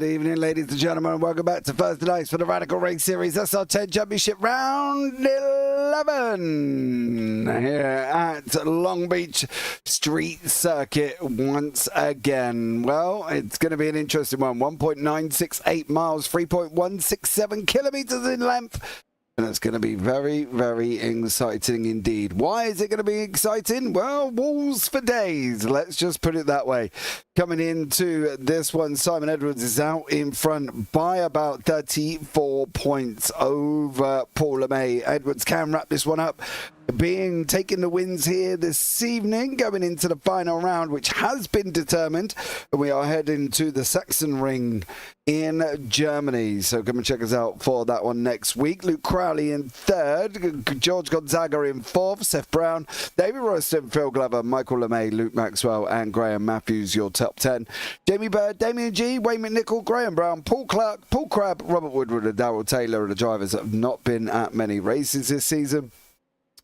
Good evening, ladies and gentlemen, and welcome back to Thursday Nights for the Radical Race Series SR10 Championship Round 11 here at Long Beach Street Circuit once again. Well, it's going to be an interesting one. 1.968 miles, 3.167 kilometers in length. And it's going to be very, very exciting indeed. Why is it going to be exciting? Well, walls for days. Let's just put it that way. Coming into this one, Simon Edwards is out in front by about 34 points over Paul LeMay. Edwards can wrap this one up, taking the wins here this evening, going into the final round, which has been determined. And we are heading to the Saxon Ring in Germany. So come and check us out for that one next week. Luke Crowley in third, George Gonzaga in fourth, Seth Brown, David Royston, Phil Glover, Michael LeMay, Luke Maxwell, and Graham Matthews, your top 10. Jamie Bird, Damien G, Wayne McNichol, Graham Brown, Paul Clark, Paul Crabb, Robert Woodward, and Darryl Taylor are the drivers that have not been at many races this season.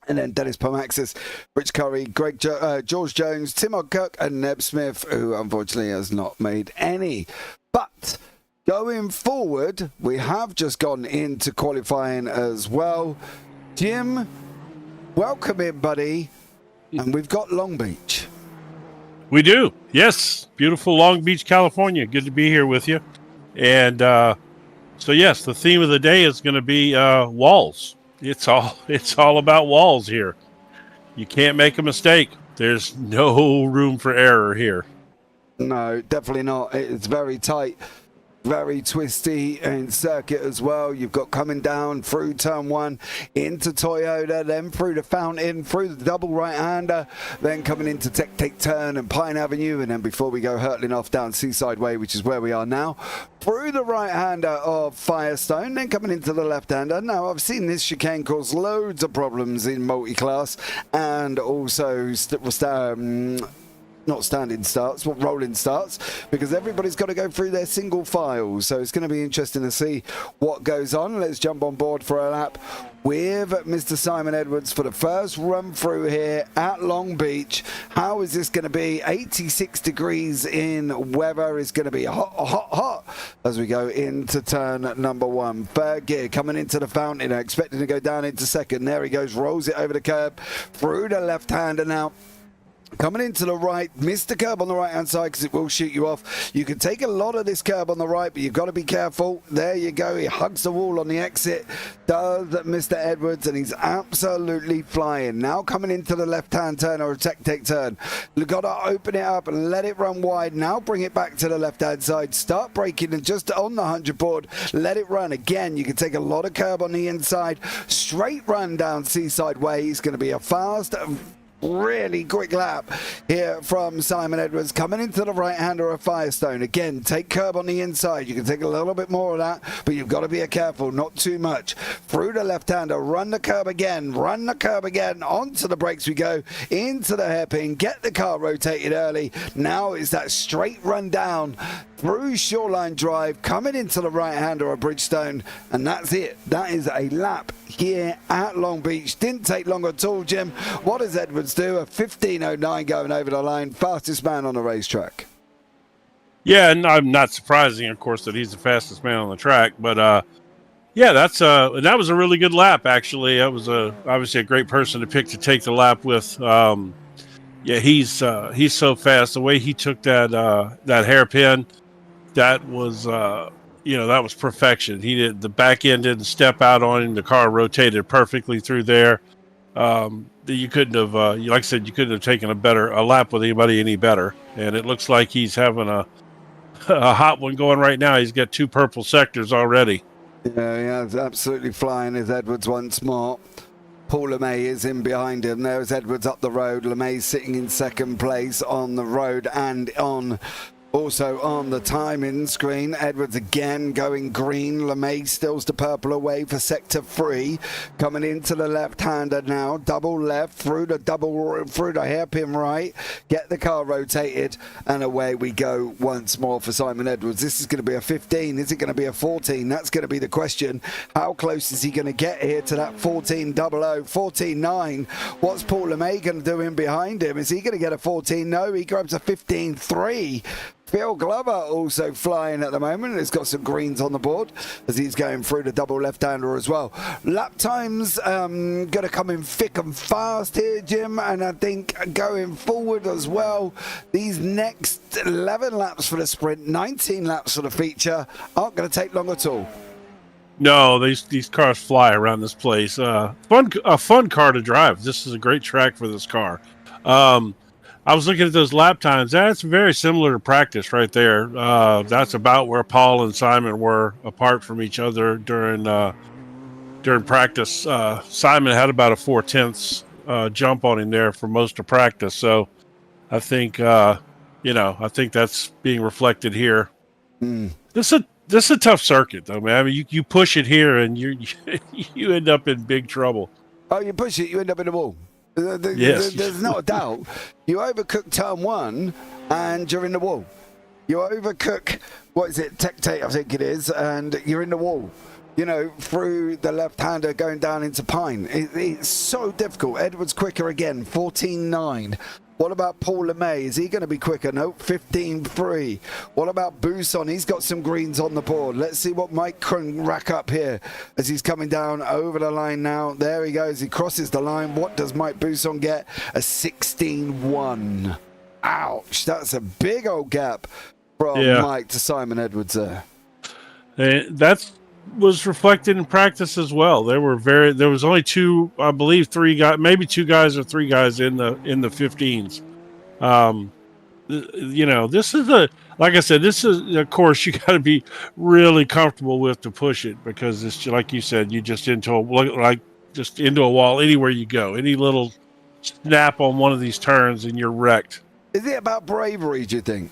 And then Dennis Pomaxis, Rich Curry, George Jones, Tim Odkirk, and Neb Smith, who unfortunately has not made any. But going forward, we have just gone into qualifying as well. Jim, welcome in, buddy. And we've got Long Beach. We do. Yes. Beautiful Long Beach, California. Good to be here with you. And so, yes, the theme of the day is going to be walls. It's all about walls here. You can't make a mistake. There's no room for error here. No, definitely not. It's very tight, very twisty in circuit as well. You've got coming down through turn one into Toyota, then through the fountain, through the double right-hander, then coming into Take Turn and Pine Avenue, and then before we go hurtling off down Seaside Way, which is where we are now, through the right-hander of Firestone, then coming into the left-hander. Now, I've seen this chicane cause loads of problems in multi-class and also not standing starts, but rolling starts, because everybody's got to go through their single files. So it's going to be interesting to see what goes on. Let's jump on board for a lap with Mr. Simon Edwards for the first run through here at Long Beach. How is this going to be? 86 degrees in weather. Is going to be hot as we go into turn number one. Third gear coming into the fountain, expecting to go down into second. There he goes, rolls it over the curb through the left-hander now. Coming into the right, missed the curb on the right-hand side because it will shoot you off. You can take a lot of this curb on the right, but you've got to be careful. There you go. He hugs the wall on the exit. Does Mr. Edwards, and he's absolutely flying. Now coming into the left-hand turn or a take turn. You've got to open it up and let it run wide. Now bring it back to the left-hand side. Start braking and just on the 100 board, let it run. Again, you can take a lot of curb on the inside. Straight run down Seaside Way. It's going to be a fast, really quick lap here from Simon Edwards. Coming into the right-hander of Firestone. Again, take curb on the inside. You can take a little bit more of that, but you've got to be careful, not too much. Through the left-hander, run the curb again, onto the brakes we go, into the hairpin, get the car rotated early. Now it's that straight run down through Shoreline Drive, coming into the right-hander of Bridgestone, and that's it. That is a lap here at Long Beach. Didn't take long at all, Jim. What does Edwards do? A 15:09 going over the line, fastest man on the racetrack. Yeah, and I'm not surprising, of course, that he's the fastest man on the track. But yeah, that was a really good lap. Actually, that was obviously a great person to pick to take the lap with. Yeah, he's so fast. The way he took that hairpin, that was that was perfection. The back end didn't step out on him. The car rotated perfectly through there. You couldn't have, like I said, you couldn't have taken a lap with anybody any better. And it looks like he's having a hot one going right now. He's got 2 purple sectors already. Yeah, he's absolutely flying is Edwards once more. Paul LeMay is in behind him. There's Edwards up the road. LeMay sitting in second place on the road and also on the timing screen. Edwards again going green. LeMay stills the purple away for sector 3. Coming into the left-hander now. Double left through the hairpin right. Get the car rotated and away we go once more for Simon Edwards. This is going to be a 15. Is it going to be a 14? That's going to be the question. How close is he going to get here to that 14.00, 14.9? What's Paul LeMay going to do in behind him? Is he going to get a 14? No, he grabs a 15.3. Phil Glover also flying at the moment. He's got some greens on the board as he's going through the double left-hander as well. Lap times going to come in thick and fast here, Jim, and I think going forward as well, these next 11 laps for the sprint, 19 laps for the feature aren't going to take long at all. No, these cars fly around this place. A fun car to drive. This is a great track for this car. I was looking at those lap times. That's very similar to practice right there. That's about where Paul and Simon were apart from each other during practice. Simon had about a 4/10 jump on him there for most of practice. So I think I think that's being reflected here. This is a tough circuit though, man. I mean, you push it here and you end up in big trouble. Oh, you push it, you end up in the wall. Yes. There's not a doubt. You overcook turn one and you're in the wall. You overcook, what is it, Tectate, I think it is, and you're in the wall. Through the left-hander going down into Pine. It's so difficult. Edwards quicker again, 14.9. What about Paul LeMay? Is he going to be quicker? No, 15.3. What about Buson? He's got some greens on the board. Let's see what Mike can rack up here as he's coming down over the line now. There he goes. He crosses the line. What does Mike Buson get? A 16.1. Ouch. That's a big old gap from Mike to Simon Edwards there. That's was reflected in practice as well. There was only two, I believe, three guys, maybe two guys or three guys in the 15s. This is like I said, this is a course you got to be really comfortable with to push it, because it's like you said, you just into a wall anywhere you go. Any little snap on one of these turns and you're wrecked. Is it about bravery, do you think?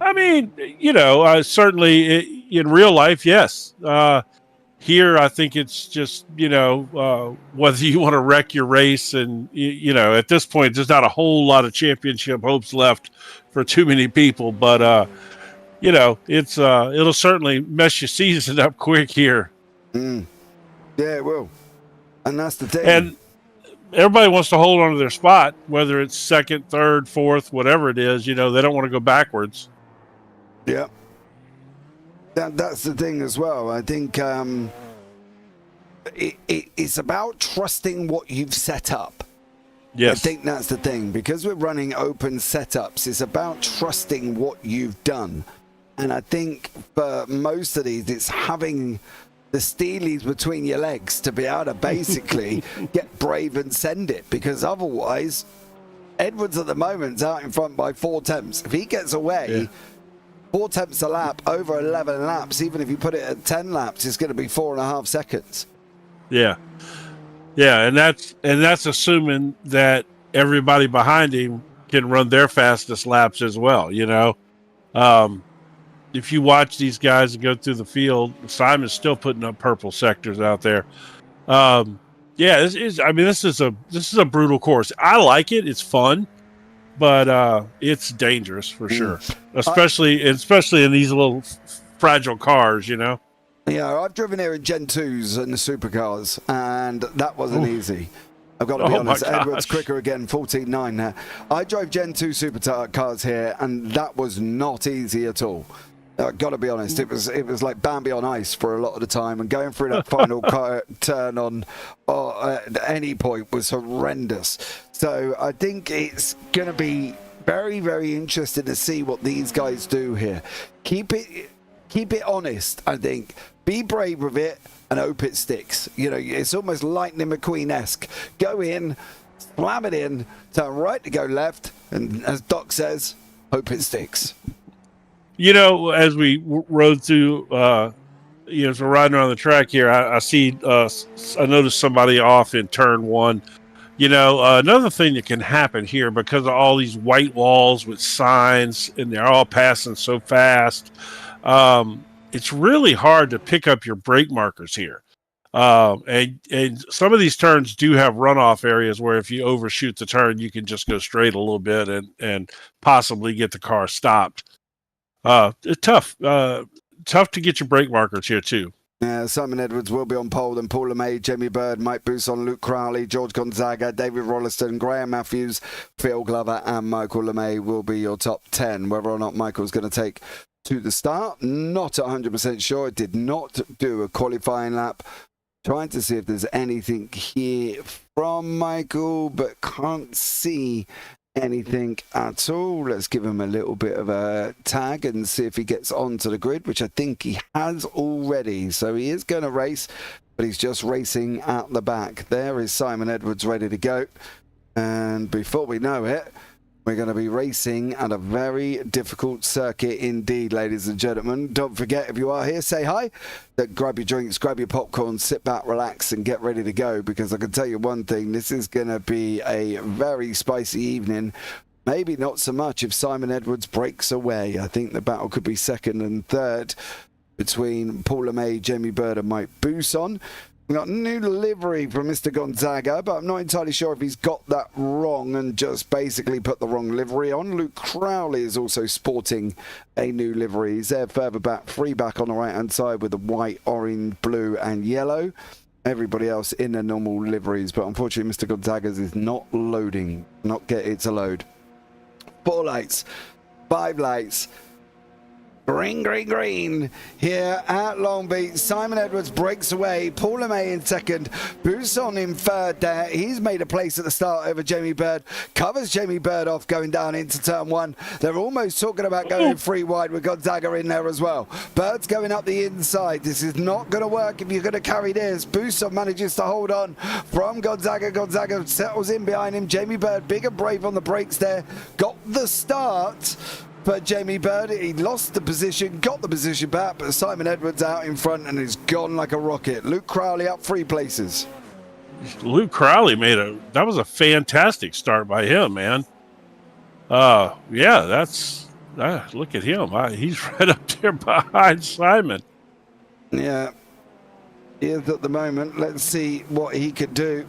I mean, certainly in real life, yes. Here, I think it's just, whether you want to wreck your race. And, at this point, there's not a whole lot of championship hopes left for too many people. But, it'll certainly mess your season up quick here. Yeah, it will. And that's the thing. And everybody wants to hold on to their spot, whether it's second, third, fourth, whatever it is. They don't want to go backwards. Yeah. That's the thing as well. I think it's about trusting what you've set up. Yes. I think that's the thing. Because we're running open setups, it's about trusting what you've done. And I think for most of these, it's having the steelies between your legs to be able to basically get brave and send it. Because otherwise, Edwards at the moment is out in front by 4 attempts. If he gets away... Yeah. 4 attempts a lap over 11 laps, even if you put it at 10 laps, it's going to be 4.5 seconds. Yeah. And that's assuming that everybody behind him can run their fastest laps as well. If you watch these guys go through the field, Simon's still putting up purple sectors out there. This is a brutal course. I like it. It's fun. But it's dangerous for sure, especially in these little fragile cars, Yeah, I've driven here in Gen 2s and the supercars, and that wasn't easy. I've got to be honest. Edwards quicker again, 14.9 now. I drove Gen 2 supercars here, and that was not easy at all. I've got to be honest. It was like Bambi on ice for a lot of the time, and going through that final turn at any point was horrendous. So I think it's going to be very, very interesting to see what these guys do here. Keep it honest, I think. Be brave with it and hope it sticks. It's almost Lightning McQueen-esque. Go in, slam it in, turn right to go left, and as Doc says, hope it sticks. As we rode through, as we're riding around the track here, I noticed somebody off in turn 1. Another thing that can happen here, because of all these white walls with signs and they're all passing so fast, it's really hard to pick up your brake markers here. And some of these turns do have runoff areas where if you overshoot the turn, you can just go straight a little bit and possibly get the car stopped. It's tough to get your brake markers here too. Simon Edwards will be on pole, then Paul LeMay, Jamie Bird, Mike Buson, Luke Crowley, George Gonzaga, David Rolliston, Graham Matthews, Phil Glover and Michael LeMay will be your top 10. Whether or not Michael's going to take to the start, not 100% sure. It did not do a qualifying lap. Trying to see if there's anything here from Michael, but can't see anything at all. Let's give him a little bit of a tag and see if he gets onto the grid, which I think he has already. So he is going to race, but he's just racing at the back. There is Simon Edwards ready to go. And before we know it, we're going to be racing at a very difficult circuit indeed, ladies and gentlemen. Don't forget, if you are here, say hi. Grab your drinks, grab your popcorn, sit back, relax, and get ready to go. Because I can tell you one thing, this is going to be a very spicy evening. Maybe not so much if Simon Edwards breaks away. I think the battle could be second and third between Paul LeMay, Jamie Bird, and Mike Buson. We've got new livery from Mr. Gonzaga, but I'm not entirely sure if he's got that wrong and just basically put the wrong livery on. Luke Crowley is also sporting a new livery. He's there further back, free back on the right-hand side with the white, orange, blue, and yellow. Everybody else in their normal liveries, but unfortunately Mr. Gonzaga's is not loading, not get it to load. 4 lights, 5 lights. Green, green, green here at Long Beach. Simon Edwards breaks away. Paul LeMay in second. Buson in third there. He's made a place at the start over Jamie Bird. Covers Jamie Bird off going down into turn 1. They're almost talking about going 3 wide with Gonzaga in there as well. Bird's going up the inside. This is not going to work if you're going to carry this. Buson manages to hold on from Gonzaga. Gonzaga settles in behind him. Jamie Bird, big and brave on the brakes there. Got the start. But Jamie Bird, he lost the position, got the position back, but Simon Edwards out in front and is gone like a rocket. Luke Crowley up 3 places. Luke Crowley that was a fantastic start by him, man. Yeah, look at him. He's right up there behind Simon. Yeah, he is at the moment. Let's see what he could do.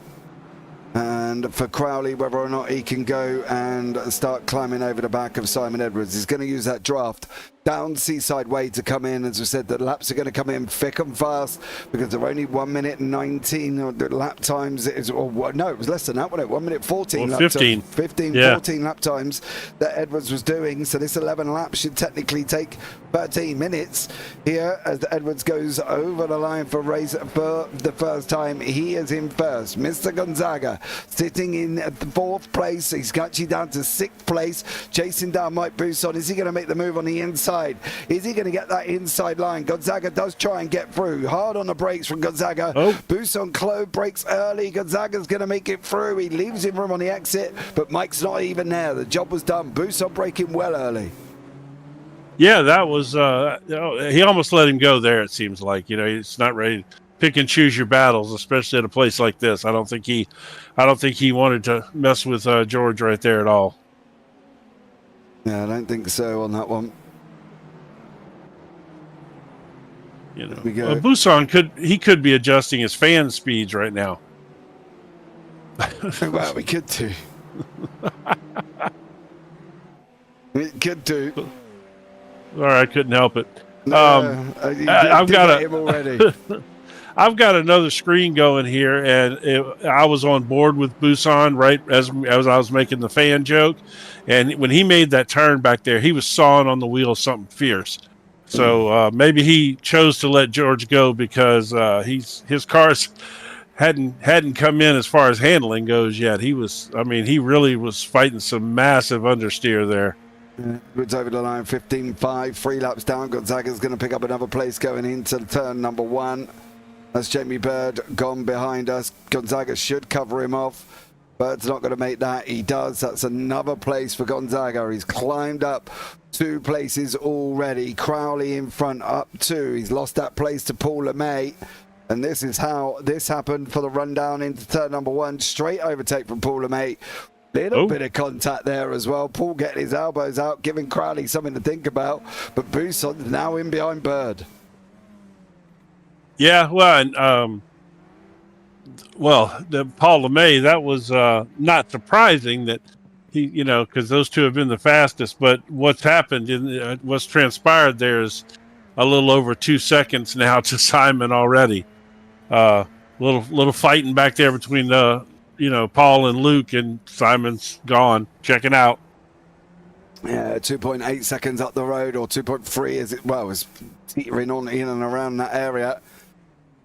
And for Crowley, whether or not he can go and start climbing over the back of Simon Edwards. He's going to use that draft down Seaside Way to come in. As we said, the laps are going to come in thick and fast because they're only 1 minute and 19 lap times. It was less than that, wasn't it? 1 minute 14. Well, 15. 14 lap times that Edwards was doing. So this 11 laps should technically take 13 minutes here as Edwards goes over the line for race for the first time. He is in first. Mr. Gonzaga sitting in at the 4th place. He's actually down to 6th place, chasing down Mike Buson. Is he going to make the move on the inside? Is he going to get that inside line? Gonzaga does try and get through. Hard on the brakes from Gonzaga. Buson brakes early. Gonzaga's going to make it through. He leaves him room on the exit, but Mike's not even there. The job was done. Buson braking well early. Yeah, that was he almost let him go there, it seems like. He's not ready to pick and choose your battles, especially at a place like this. I don't think he wanted to mess with George right there at all. Yeah, I don't think so on that one. Buson could be adjusting his fan speeds right now. Well, we could do. We could do. Sorry, I couldn't help it. I've got him already. I've got another screen going here, and I was on board with Buson right as I was making the fan joke, and when he made that turn back there, he was sawing on the wheel something fierce. So maybe he chose to let George go because his cars hadn't come in as far as handling goes yet. He really was fighting some massive understeer there. Woods over the line, 15.5, 3 laps down. Gonzaga's going to pick up another place going into turn number 1. That's Jamie Bird gone behind us. Gonzaga should cover him off. Bird's not going to make that. He does. That's another place for Gonzaga. He's climbed up 2 places already. Crowley in front, up 2. He's lost that place to Paul LeMay. And this is how this happened for the rundown into turn number 1. Straight overtake from Paul LeMay. Little bit of contact there as well. Paul getting his elbows out, giving Crowley something to think about. But Buson's now in behind Bird. Yeah, well, and the Paul LeMay, that was not surprising that he, because those two have been the fastest. But what's happened, what's transpired there is a little over 2 seconds now to Simon already. Little fighting back there between Paul and Luke, and Simon's gone. Checking out. Yeah, 2.8 seconds up the road, or 2.3 as it was teetering on in and around that area.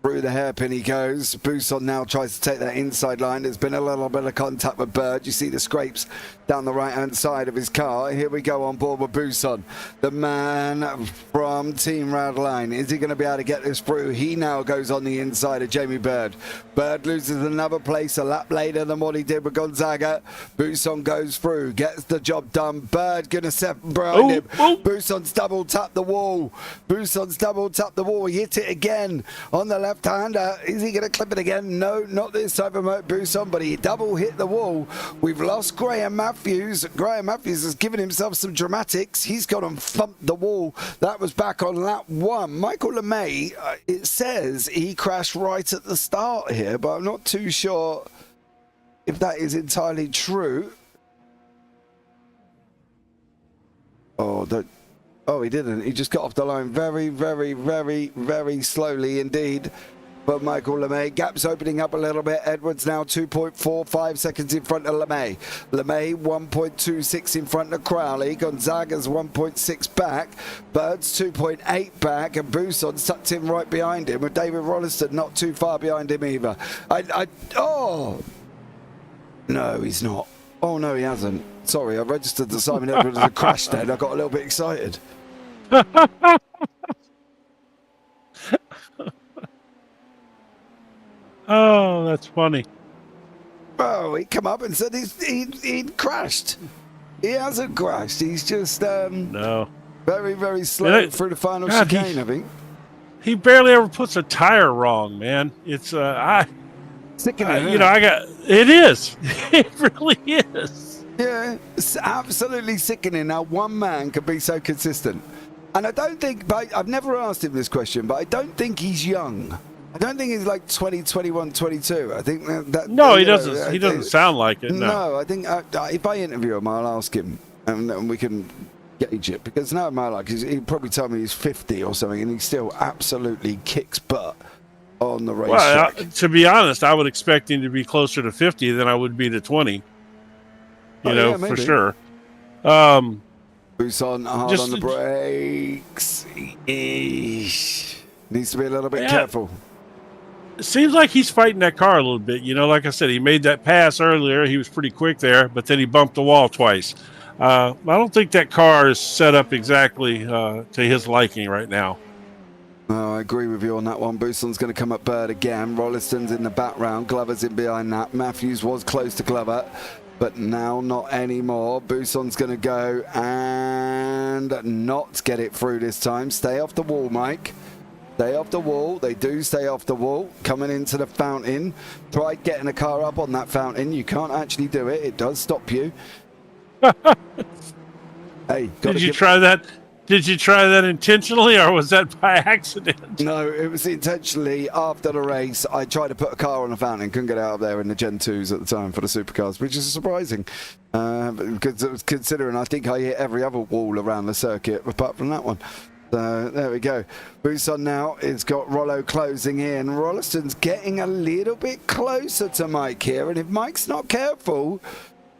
Through the hairpin he goes. Buson now tries to take that inside line. There's been a little bit of contact with Bird. You see the scrapes down the right-hand side of his car. Here we go on board with Buson, the man from Team Radline. Is he going to be able to get this through? He now goes on the inside of Jamie Bird. Bird loses another place a lap later than what he did with Gonzaga. Buson goes through, gets the job done. Bird going to set behind him. Buson's double tapped the wall. Buson's double tapped the wall. He hit it again on the left-hander. Is he going to clip it again? No, not this time of Buson, but he double hit the wall. We've lost Graham Matthews. Graham Matthews has given himself some dramatics. He's gone and thumped the wall. That was back on lap 1. Michael LeMay, it says he crashed right at the start here, but I'm not too sure if that is entirely true. Oh, he didn't. He just got off the line very, very, very, very slowly indeed. But Michael LeMay, gap's opening up a little bit. Edwards now 2.45 seconds in front of LeMay. LeMay 1.26 in front of Crowley. Gonzaga's 1.6 back. Bird's 2.8 back. And Buson's tucked in right behind him. With David Rolliston not too far behind him either. Oh! No, he's not. Oh, no, he hasn't. Sorry, I registered the Simon Edwards as a crash then. I got a little bit excited. Oh, that's funny. Oh, he come up and said he'd crashed. He hasn't crashed. He's just no. Very, very slow through the final chicane, I think. He barely ever puts a tire wrong, man. It's sickening. It is. It really is. Yeah, it's absolutely sickening how one man can be so consistent. And I don't think, but I've never asked him this question, but I don't think he's young. I don't think he's like 20, 21, 22. I think that no, he doesn't. He doesn't sound like it. No, I think if I interview him, I'll ask him, and we can gauge it. Because now, my luck, he'd probably tell me he's 50 or something, and he still absolutely kicks butt on the racetrack. Well, to be honest, I would expect him to be closer to 50 than I would be to 20. For sure. Buson hard on the brakes. Needs to be a little bit careful. It seems like he's fighting that car a little bit. Like I said, he made that pass earlier. He was pretty quick there, but then he bumped the wall twice. I don't think that car is set up exactly to his liking right now. Oh, I agree with you on that one. Buson's going to come up Bird again. Rolliston's in the background. Glover's in behind that. Matthews was close to Glover, but now not anymore. Buson's going to go and not get it through this time. Stay off the wall, Mike. Stay off the wall. They do stay off the wall. Coming into the fountain. Try getting a car up on that fountain. You can't actually do it. It does stop you. Hey, did you try that? Did you try that intentionally, or was that by accident? No, it was intentionally. After the race, I tried to put a car on the fountain. Couldn't get out of there in the Gen 2s at the time for the supercars, which is surprising. Considering I think I hit every other wall around the circuit apart from that one. So there we go. Buson now has got Rollo closing in. Rolliston's getting a little bit closer to Mike here, and if Mike's not careful,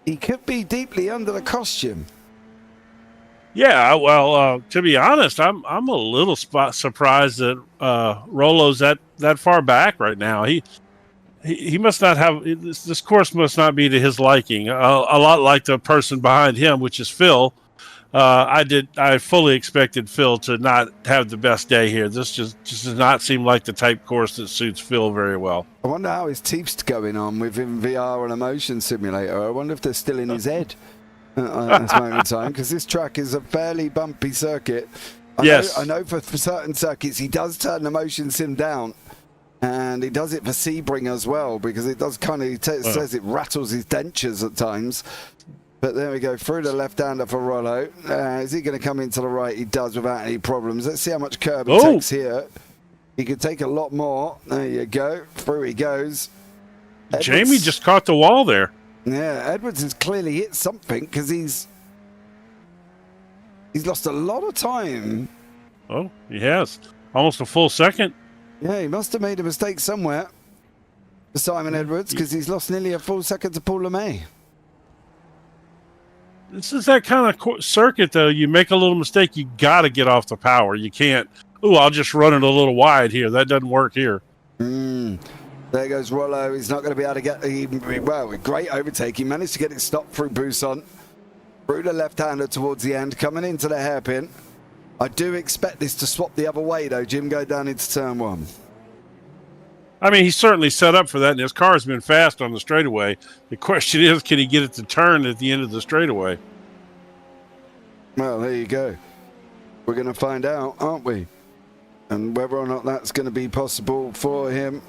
he could be deeply under the costume. Yeah, well, to be honest, I'm a little surprised that Rollo's that far back right now. He must not have this course must not be to his liking. A lot like the person behind him, which is Phil. I fully expected Phil to not have the best day here. This just does not seem like the type course that suits Phil very well. I wonder how his teeth's going on with him VR and a motion simulator. I wonder if they're still in his head at this moment in time, because this track is a fairly bumpy circuit. I know for certain circuits he does turn the motion sim down, and he does it for Sebring as well, because it does kind of says it rattles his dentures at times. But there we go, through the left-hander for Rollo. Is he going to come into the right? He does without any problems. Let's see how much curb he takes here. He could take a lot more. There you go. Through he goes. Edwards, Jamie just caught the wall there. Yeah, Edwards has clearly hit something, because he's lost a lot of time Oh, he has. Almost a full second. Yeah, he must have made a mistake somewhere for Simon Edwards, because he's lost nearly a full second to Paul LeMay. This is that kind of circuit, though. You make a little mistake, you got to get off the power. You can't, I'll just run it a little wide here. That doesn't work here. There goes Rollo. He's not going to be able to get, well, great overtake. He managed to get it stopped through Buisson. Through the left-hander towards the end, coming into the hairpin. I do expect this to swap the other way, though, Jim, go down into turn one. I mean, he's certainly set up for that, and his car's been fast on the straightaway. The question is, can he get it to turn at the end of the straightaway? Well, there you go. We're going to find out, aren't we? And whether or not that's going to be possible for him.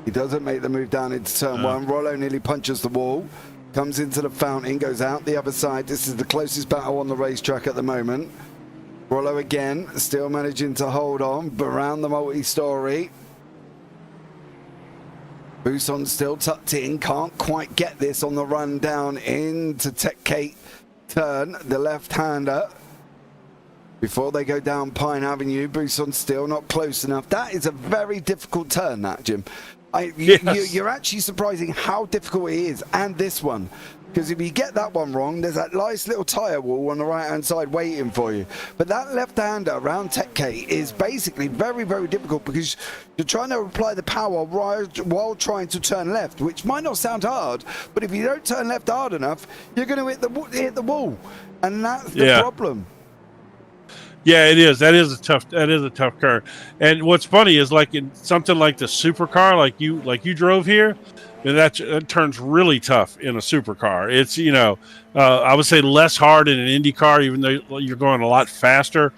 He doesn't make the move down into turn one. Rollo nearly punches the wall. Comes into the fountain, goes out the other side. This is the closest battle on the racetrack at the moment. Rollo again, still managing to hold on around the multi-story. Buisson still tucked in, can't quite get this on the run down into Tech Kate turn, the left-hander. Before they go down Pine Avenue, Buisson still not close enough. That is a very difficult turn, that, Jim. You're actually surprising how difficult it is, and this one. Because if you get that one wrong, there's that nice little tyre wall on the right-hand side waiting for you. But that left-hander around Tech K is basically very, very difficult because you're trying to apply the power while trying to turn left, which might not sound hard, but if you don't turn left hard enough, you're going to hit the wall. And that's the problem. Yeah, it is. That is a tough car. And what's funny is, like in something like the supercar, like you drove here, and that turns really tough in a supercar. It's I would say less hard in an Indy car, even though you're going a lot faster.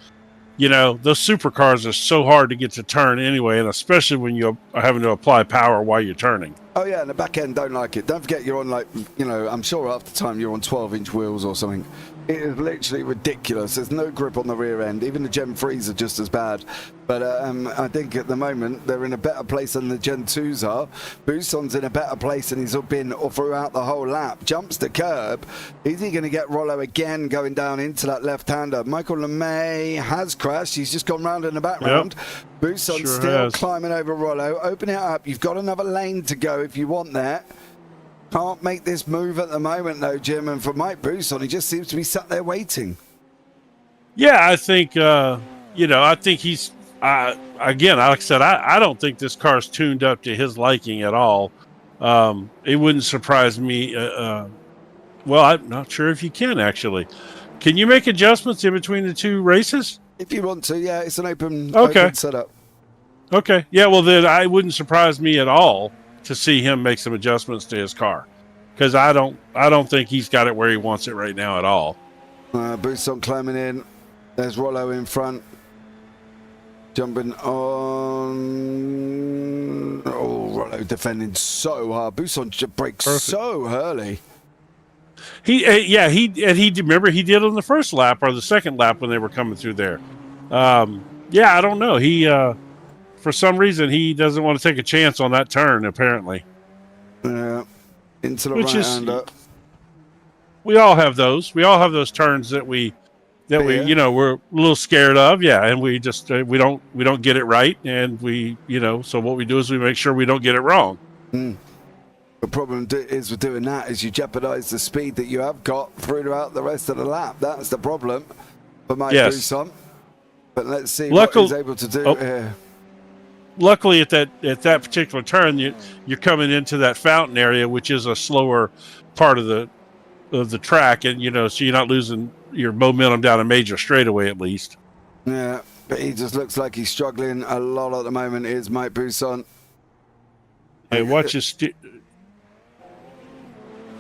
Those supercars are so hard to get to turn anyway, and especially when you're having to apply power while you're turning. Oh yeah, and the back end don't like it. Don't forget you're on I'm sure half the time you're on 12-inch wheels or something. It is literally ridiculous. There's no grip on the rear end. Even the Gen 3s are just as bad. But I think at the moment they're in a better place than the Gen 2s are. Buisson's in a better place than he's been throughout the whole lap. Jumps the curb. Is he going to get Rollo again going down into that left-hander? Michael LeMay has crashed. He's just gone round in the background. Yep. Buisson still climbing over Rollo. Open it up. You've got another lane to go if you want that. Can't make this move at the moment, though, Jim. And for Mike Buisson, he just seems to be sat there waiting. Yeah, I think, I think he's, again, like I said, I don't think this car's tuned up to his liking at all. It wouldn't surprise me. Well, I'm not sure if you can, actually. Can you make adjustments in between the two races? If you want to, yeah. It's an open setup. Okay. Yeah, well, then it wouldn't surprise me at all to see him make some adjustments to his car, because I don't think he's got it where he wants it right now at all. Buisson climbing in. There's Rollo in front, jumping on. Oh, Rollo defending so hard. Buisson breaks so early. He remember he did on the first lap or the second lap when they were coming through there. I don't know. He for some reason, he doesn't want to take a chance on that turn, apparently. Yeah, into the right-hander. We all have those. We all have those turns that we're a little scared of. Yeah, and we just we don't get it right, and so what we do is we make sure we don't get it wrong. The problem is with doing that is you jeopardize the speed that you have got throughout the rest of the lap. That's the problem for Mike Buisson. But let's see what he's able to do here. Luckily, at that particular turn, you're coming into that fountain area, which is a slower part of the track, and so you're not losing your momentum down a major straightaway, at least. Yeah, but he just looks like he's struggling a lot at the moment. Is Mike Buisson? Hey, watch his.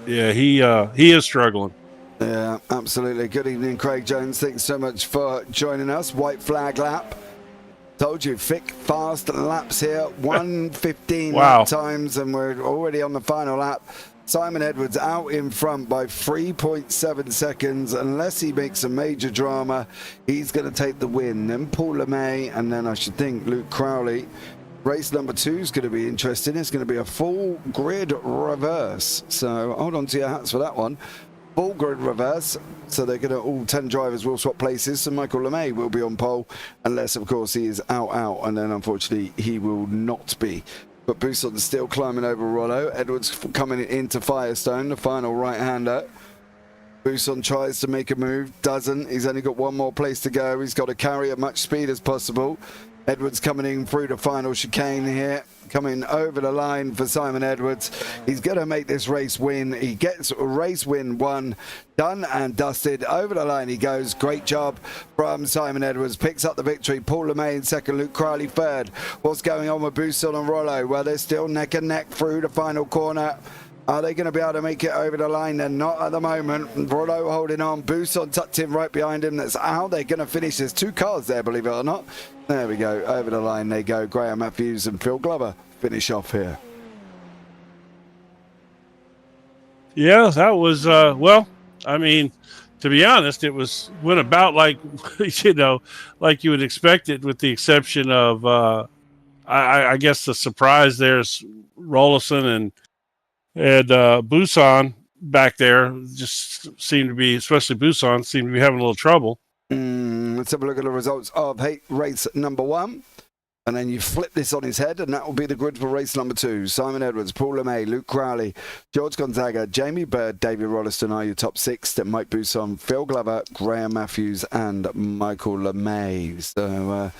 Yeah, he is struggling. Yeah, absolutely. Good evening, Craig Jones. Thanks so much for joining us. White flag lap. Told you, thick, fast laps here. 1:15 lap times, and we're already on the final lap. Simon Edwards out in front by 3.7 seconds. Unless he makes a major drama, he's going to take the win. Then Paul LeMay, and then I should think Luke Crowley. Race number 2 is going to be interesting. It's going to be a full grid reverse. So hold on to your hats for that one. full grid reverse. So they're going to, all 10 drivers will swap places. So Michael LeMay will be on pole, unless, of course, he is out. And then, unfortunately, he will not be. But Buson's still climbing over Rollo. Edwards coming into Firestone, the final right-hander. Buson tries to make a move, doesn't. He's only got one more place to go. He's got to carry at much speed as possible. Edwards coming in through the final chicane here, coming over the line for Simon Edwards. He's going to make this race win. He gets a race win one, done and dusted. Over the line he goes. Great job from Simon Edwards. Picks up the victory. Paul LeMay in second, Luke Crowley third. What's going on with Buson and Rollo? Well, they're still neck and neck through the final corner. Are they going to be able to make it over the line? They're not at the moment. Rollo holding on. Buson tucked in right behind him. That's how they're going to finish. There's 2 cars there, believe it or not. There we go. Over the line they go. Graham Matthews and Phil Glover finish off here. Yeah, that was, well, I mean, to be honest, it went about like, like you would expect it, with the exception of, I guess the surprise there's Rollison and Buson back there just seemed to be, especially Buson, seemed to be having a little trouble. Let's have a look at the results of race number 1. And then you flip this on his head, and that will be the grid for race number 2. Simon Edwards, Paul LeMay, Luke Crowley, George Gonzaga, Jamie Bird, David Rolliston are your top 6. Then Mike Buson, Phil Glover, Graham Matthews, and Michael LeMay. So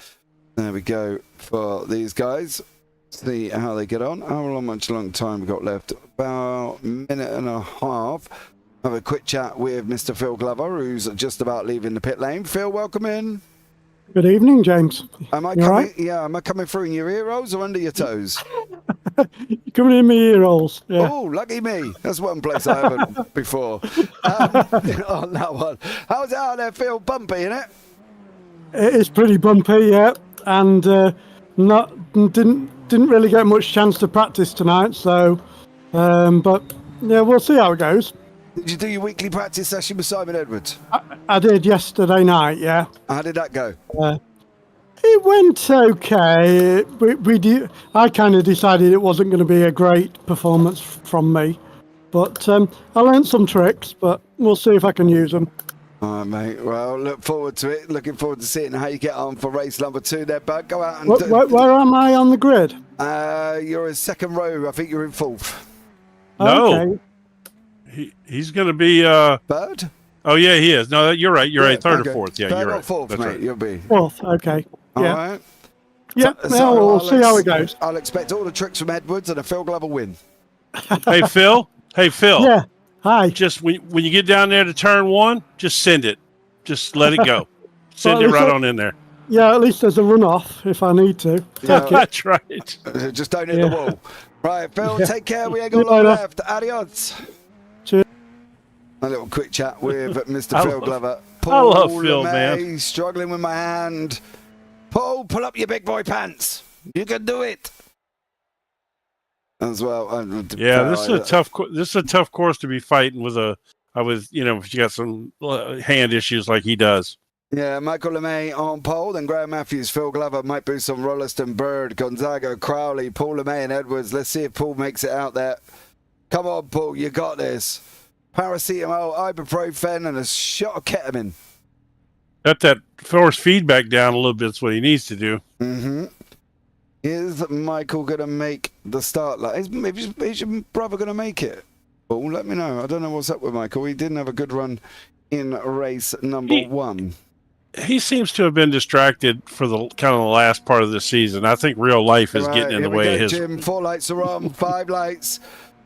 there we go for these guys. See how they get on. How much long time we got left? About a minute and a half. Have a quick chat with Mr. Phil Glover, who's just about leaving the pit lane. Phil, welcome in. Good evening, James. Am I coming? Right? Yeah, am I coming through in your ear rolls or under your toes? You're coming in my ear rolls. Yeah. Oh, lucky me. That's one place I haven't before. On that one. How's it out there, Phil? Bumpy, isn't it? It is pretty bumpy, yeah. And didn't really get much chance to practice tonight, so but yeah, we'll see how it goes. Did you do your weekly practice session with Simon Edwards? I did yesterday night, yeah. How did that go? It went okay. I kind of decided it wasn't going to be a great performance from me, but I learned some tricks, but we'll see if I can use them. All right, mate. Well, look forward to it. Looking forward to seeing how you get on for race number 2 there, bud. Go out and... Where am I on the grid? You're in second row. I think you're in 4th. No. Okay. He's going to be... Bird? Oh, yeah, he is. No, you're right. You're right. 3rd or 4th. Yeah, Third you're or right. 4th, That's mate. right. You'll be. 4th, okay. All yeah. right. Yeah, we'll see how it goes. I'll expect all the tricks from Edwards and a Phil Glover win. Hey, Phil. Yeah, hi. Just when you get down there to turn 1, just send it. Just let it go. Send it right on in there. Yeah, at least there's a runoff if I need to. Yeah. That's right. Just don't hit the wall. Right, Phil, take care. We ain't got long left. Adios. Cheers. A little quick chat with Mr. Phil Glover. I love Phil, man. Struggling with my hand. Paul, pull up your big boy pants. You can do it. As well. Yeah, this is a tough course to be fighting with if you got some hand issues like he does. Yeah, Michael LeMay on pole, then Graham Matthews, Phil Glover, Mike Buson, Rolliston, Bird, Gonzaga, Crowley, Paul LeMay and Edwards. Let's see if Paul makes it out there. Come on, Paul, you got this. Paracetamol, ibuprofen, and a shot of ketamine. Got that force feedback down a little bit is what he needs to do. Mm-hmm. Is Michael going to make the start line? Is your brother going to make it? Paul, let me know. I don't know what's up with Michael. He didn't have a good run in race number 1. He seems to have been distracted for the kind of the last part of the season. I think real life is getting in the way of his. Jim, 4 lights are on, 5 lights.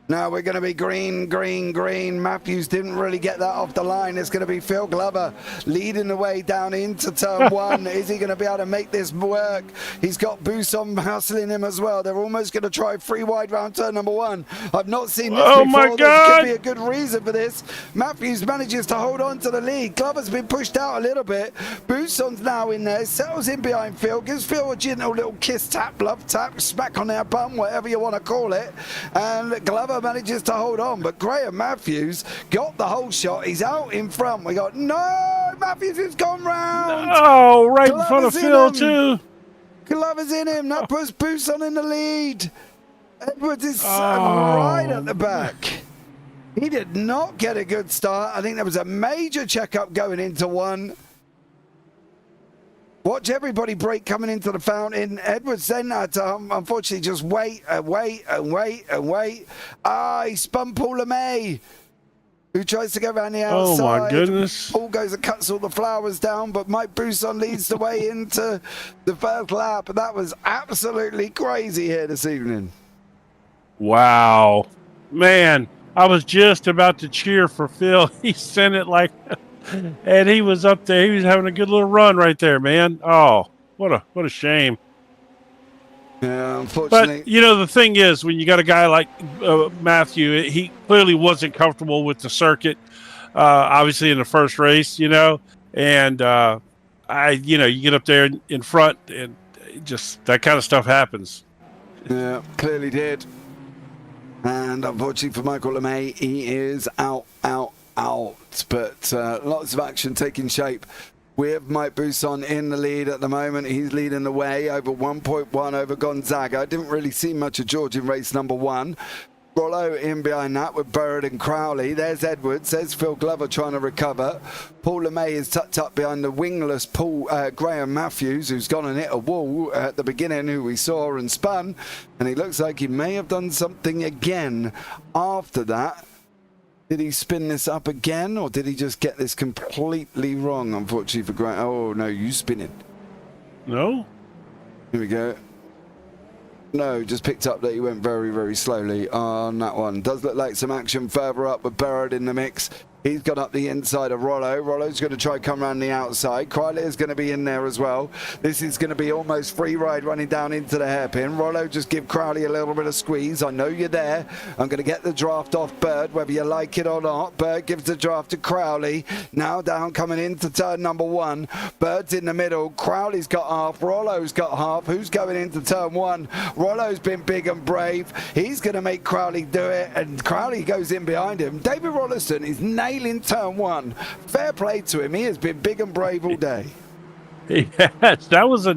Now we're going to be green, green, green. Matthews didn't really get that off the line. It's going to be Phil Glover leading the way down into turn 1. Is he going to be able to make this work? He's got Buson hustling him as well. They're almost going to try 3 wide round turn number 1. I've not seen this before. My God. There could be a good reason for this. Matthews manages to hold on to the lead. Glover's been pushed out a little bit. Buson's now in there. Settles in behind Phil. Gives Phil a gentle little kiss, tap, love tap, smack on their bum, whatever you want to call it. And Glover manages to hold on, but Graham Matthews got the whole shot. He's out in front. We got Matthews has gone round. Oh, right in front of Phil too. Glover's in him. That puts Buson in the lead. Edwards is right at the back. He did not get a good start. I think there was a major checkup going into one. Watch everybody break coming into the fountain. Edwards then had to unfortunately just wait and wait and wait and wait. He spun Paul LeMay, who tries to go around the outside. Oh, my goodness. Paul goes and cuts all the flowers down, but Mike Buisson leads the way into the first lap. And that was absolutely crazy here this evening. Wow. Man, I was just about to cheer for Phil. He sent it like... And he was up there. He was having a good little run right there, man. Oh, what a shame. Yeah, unfortunately. But, the thing is, when you got a guy like Matthew, he clearly wasn't comfortable with the circuit, obviously in the first race, and you get up there in front and just that kind of stuff happens. Yeah, clearly did. And unfortunately for Michael LeMay, he is out. But lots of action taking shape with Mike Buisson in the lead at the moment. He's leading the way over 1.1 over Gonzaga. Didn't really see much of George in race number 1. Rollo in behind that with Bird and Crowley. There's Edwards. There's Phil Glover trying to recover. Paul LeMay is tucked up behind the wingless Graham Matthews, who's gone and hit a wall at the beginning, who we saw and spun. And he looks like he may have done something again after that. Did he spin this up again, or did he just get this completely wrong, unfortunately for Grant? Oh, no, you spin it. No? Here we go. No, just picked up that he went very, very slowly on that one. Does look like some action further up with Bird in the mix. He's got up the inside of Rollo. Rollo's going to try and come around the outside. Crowley is going to be in there as well. This is going to be almost free ride running down into the hairpin. Rollo, just give Crowley a little bit of squeeze. I know you're there. I'm going to get the draft off Bird, whether you like it or not. Bird gives the draft to Crowley. Now down coming into turn number 1. Bird's in the middle. Crowley's got half. Rollo's got half. Who's going into turn 1? Rollo's been big and brave. He's going to make Crowley do it, and Crowley goes in behind him. David Rollison is nailing turn 1. Fair play to him. He has been big and brave all day. Yes, that was a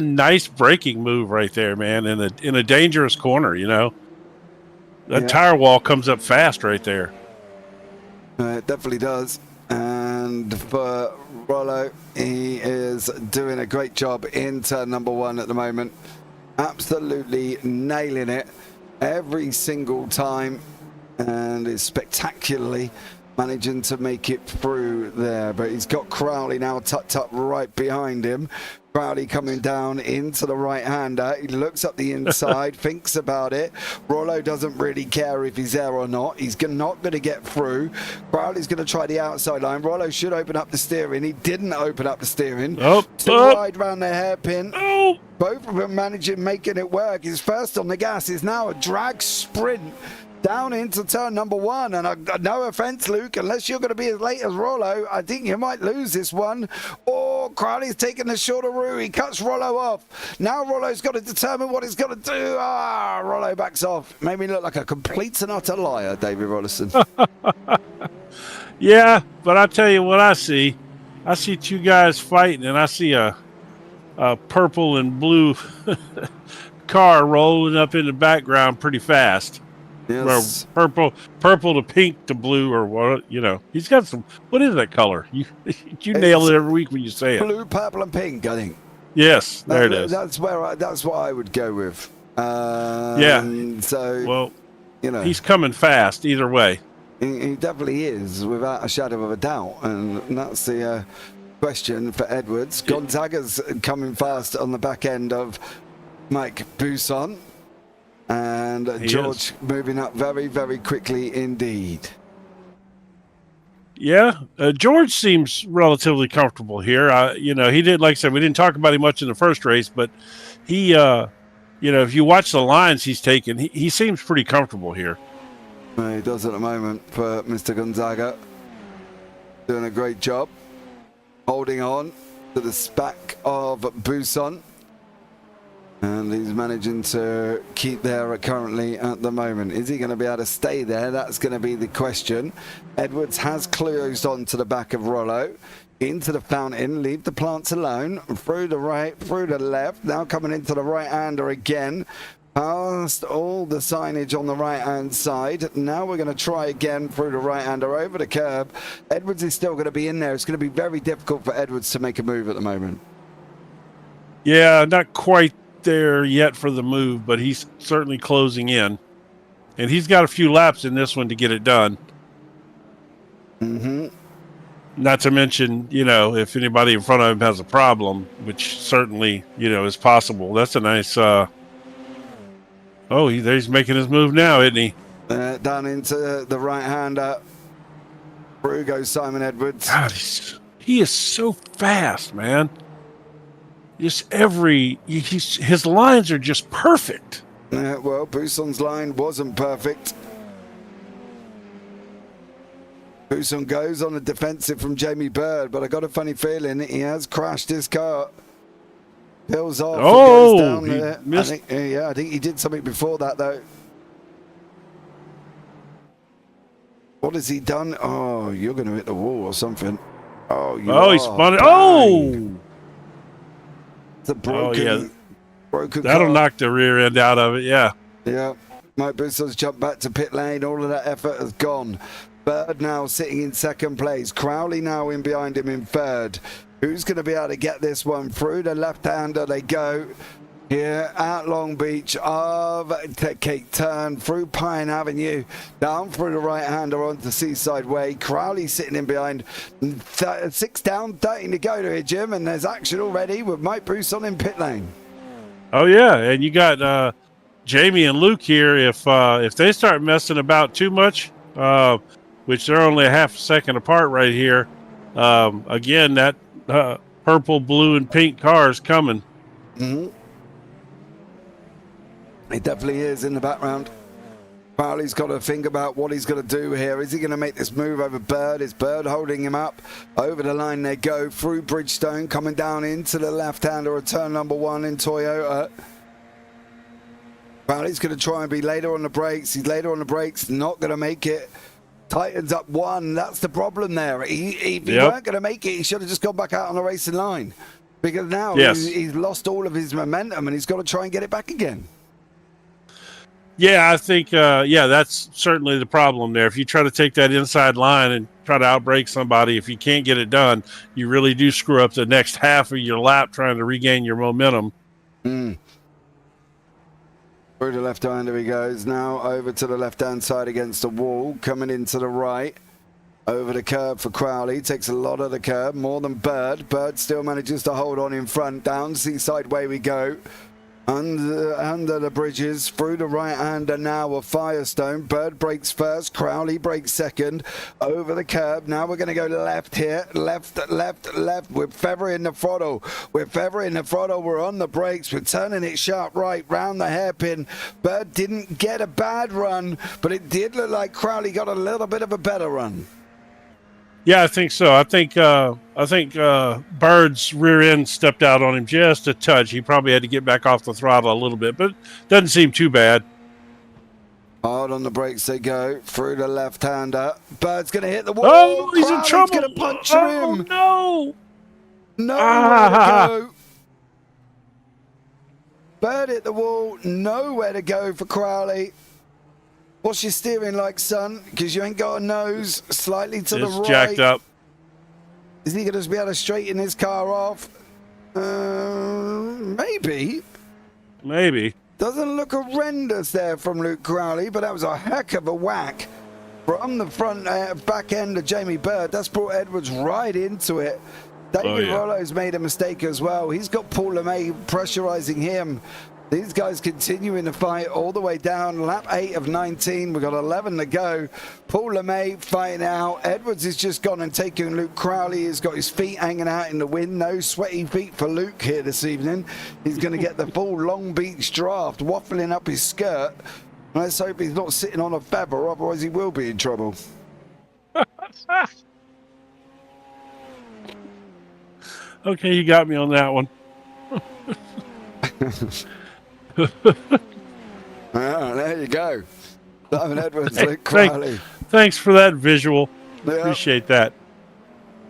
nice braking move right there, man, in a dangerous corner, That tire wall comes up fast right there. It definitely does. And for Rollo, he is doing a great job in turn number 1 at the moment. Absolutely nailing it every single time, and is spectacularly managing to make it through there. But he's got Crowley now tucked up right behind him. Crowley coming down into the right-hander. He looks up the inside, thinks about it. Rollo doesn't really care if he's there or not. He's not going to get through. Crowley's going to try the outside line. Rollo should open up the steering. He didn't open up the steering. Too wide round the hairpin. Both of them making it work. His first on the gas is now a drag sprint down into turn number 1, and no offense, Luke, unless you're going to be as late as Rollo, I think you might lose this one. Or Crowley's taking the shorter route. He cuts Rollo off. Now Rollo's got to determine what he's got to do. Rollo backs off. Made me look like a complete and utter liar, David Rollison. Yeah, but I'll tell you what I see. I see two guys fighting, and I see a purple and blue car rolling up in the background pretty fast. Yes. Purple to pink to blue, or what, he's got some. What is that color? You nail it every week when you say it. Blue, purple, and pink, I think. Yes, there it is. That's what I would go with. Yeah. So, he's coming fast either way. He definitely is, without a shadow of a doubt, and that's the question for Edwards. Gonzaga's coming fast on the back end of Mike Buisson. And George moving up very, very quickly indeed. Yeah, George seems relatively comfortable here. He did, like I said, we didn't talk about him much in the first race, but he, if you watch the lines he's taken, he seems pretty comfortable here. He does at the moment for Mr. Gonzaga. Doing a great job. Holding on to the back of Buisson. And he's managing to keep there currently at the moment. Is he going to be able to stay there? That's going to be the question. Edwards has closed on to the back of Rollo. Into the fountain, leave the plants alone. Through the right, through the left. Now coming into the right-hander again. Past all the signage on the right-hand side. Now we're going to try again through the right-hander over the curb. Edwards is still going to be in there. It's going to be very difficult for Edwards to make a move at the moment. Yeah, not quite there yet for the move, but he's certainly closing in. And he's got a few laps in this one to get it done. Mm-hmm. Not to mention, if anybody in front of him has a problem, which certainly, is possible. That's a nice... he's making his move now, isn't he? Down into the right-hander. Through goes Simon Edwards. God, he is so fast, man. Just his lines are just perfect. Well, Pousson's line wasn't perfect. Pousson goes on the defensive from Jamie Bird, but I got a funny feeling he has crashed his car. Peels off. Oh, goes down there. Missed. I think he did something before that, though. What has he done? Oh, you're going to hit the wall or something. Oh, he spun it. Oh! It's a broken That'll car. knock the rear end out of it, yeah. Yeah. Mike Bussell's jumped back to pit lane. All of that effort has gone. Bird now sitting in second place. Crowley now in behind him in third. Who's going to be able to get this one through? The left-hander they go here at Long Beach of Cape Turn through Pine Avenue, down through the right-hander onto Seaside Way. Crowley sitting in behind. 6 down, 13 to go to here, Jim, and there's action already with Mike Pousson in pit lane. Oh, yeah, and you got Jamie and Luke here. If they start messing about too much, which they're only a half a second apart right here, again, that purple, blue, and pink car is coming. Mm-hmm. It definitely is in the background. Crowley's got to think about what he's going to do here. Is he going to make this move over Bird? Is Bird holding him up? Over the line they go through Bridgestone, coming down into the left-hander of turn number 1 in Toyota. Crowley's going to try and be later on the brakes. He's later on the brakes, not going to make it. Tightens up 1. That's the problem there. If he weren't going to make it, he should have just gone back out on the racing line. Because now he's lost all of his momentum and he's got to try and get it back again. Yeah, I think, that's certainly the problem there. If you try to take that inside line and try to outbrake somebody, if you can't get it done, you really do screw up the next half of your lap trying to regain your momentum. Through the left-hander he goes. Now over to the left-hand side against the wall. Coming into the right. Over the curb for Crowley. Takes a lot of the curb. More than Bird. Bird still manages to hold on in front. Down Seaside Way we go. Under the bridges, through the right-hander now of Firestone. Bird breaks first, Crowley breaks second. Over the curb, now we're going to go left here. Left. We're feathering the throttle. We're on the brakes. We're turning it sharp right, round the hairpin. Bird didn't get a bad run, but it did look like Crowley got a little bit of a better run. Yeah, I think so. I think Bird's rear end stepped out on him just a touch. He probably had to get back off the throttle a little bit, but doesn't seem too bad. Hard on the brakes they go through the left-hander. Bird's going to hit the wall. Oh, he's in trouble. Going to puncture him. No. Nowhere to go. Bird hit the wall. Nowhere to go for Crowley. What's your steering like, son? Because you ain't got a nose. Slightly to the right. It's jacked up. Is he going to be able to straighten his car off? Maybe. Doesn't look horrendous there from Luke Crowley, but that was a heck of a whack from the front back end of Jamie Bird. That's brought Edwards right into it. David Rollo's made a mistake as well. He's got Paul LeMay pressurizing him. These guys continuing to fight all the way down. Lap 8 of 19. We've got 11 to go. Paul LeMay fighting out. Edwards has just gone and taken Luke Crowley. He's got his feet hanging out in the wind. No sweaty feet for Luke here this evening. He's going to get the full Long Beach draft, waffling up his skirt. Let's hope he's not sitting on a feather, otherwise he will be in trouble. Okay, you got me on that one. There you go. Simon Edwards, Luke Crowley. Thanks for that visual. Appreciate that.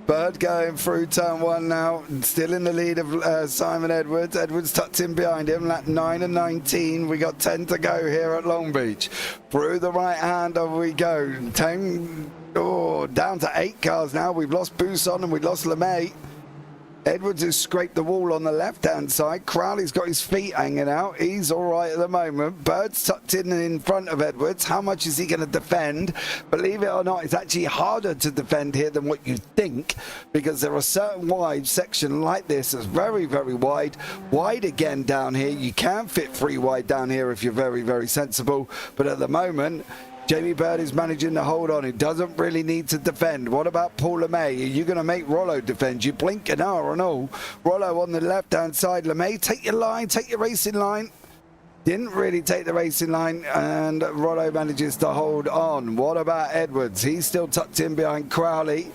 Bird going through turn one now, still in the lead of Simon Edwards. Edwards tucked in behind him, lap 9 and 19. We got 10 to go here at Long Beach. Through the right hander we go. 10, down to 8 cars now. We've lost Buson and we've lost LeMay. Edwards has scraped the wall on the left-hand side. Crowley's got his feet hanging out. He's all right at the moment. Bird's tucked in front of Edwards. How much is he going to defend? Believe it or not, it's actually harder to defend here than what you think, because there are certain wide sections like this that's very, very wide. Wide again down here. You can fit 3 wide down here if you're very, very sensible. But at the moment, Jamie Bird is managing to hold on. He doesn't really need to defend. What about Paul LeMay? Are you going to make Rollo defend? You blink an hour and all. Rollo on the left-hand side. LeMay, take your line, take your racing line. Didn't really take the racing line, and Rollo manages to hold on. What about Edwards? He's still tucked in behind Crowley.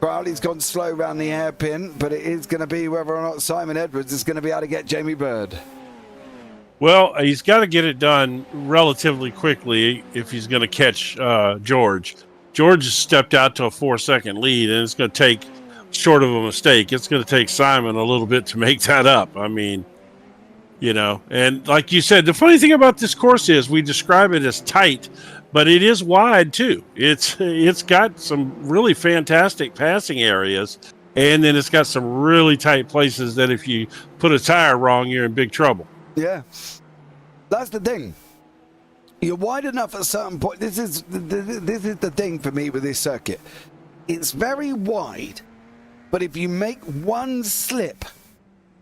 Crowley's gone slow around the hairpin, but it is going to be whether or not Simon Edwards is going to be able to get Jamie Bird. Well, he's got to get it done relatively quickly if he's going to catch George. George has stepped out to a 4-second lead, and it's going to take, short of a mistake, it's going to take Simon a little bit to make that up. I mean, you know, and like you said, the funny thing about this course is we describe it as tight, but it is wide too. It's got some really fantastic passing areas, and then it's got some really tight places that if you put a tire wrong, you're in big trouble. Yeah, that's the thing. You're wide enough at a certain point. This is the thing for me with this circuit. It's very wide, but if you make one slip,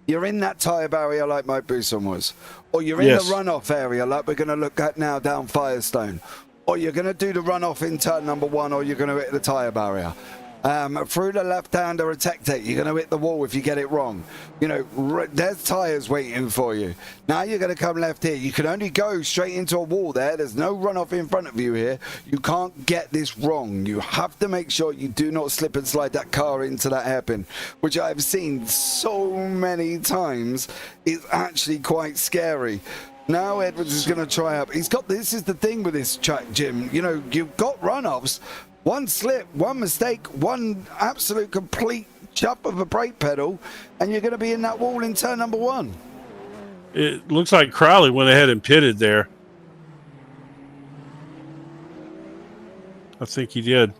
you're in that tyre barrier like Mike Buson was, or you're in the runoff area like we're going to look at now down Firestone, or you're going to do the runoff in turn number 1, or you're going to hit the tyre barrier. Through the left-hander or tech, you're going to hit the wall if you get it wrong. You know, there's tyres waiting for you. Now you're going to come left here. You can only go straight into a wall there. There's no runoff in front of you here. You can't get this wrong. You have to make sure you do not slip and slide that car into that hairpin, which I've seen so many times. It's actually quite scary. Now Edwards is going to try up. This is the thing with this track, Jim. You know, you've got runoffs. One slip, one mistake, one absolute complete chop of a brake pedal, and you're going to be in that wall in turn number 1. It looks like Crowley went ahead and pitted there. I think he did.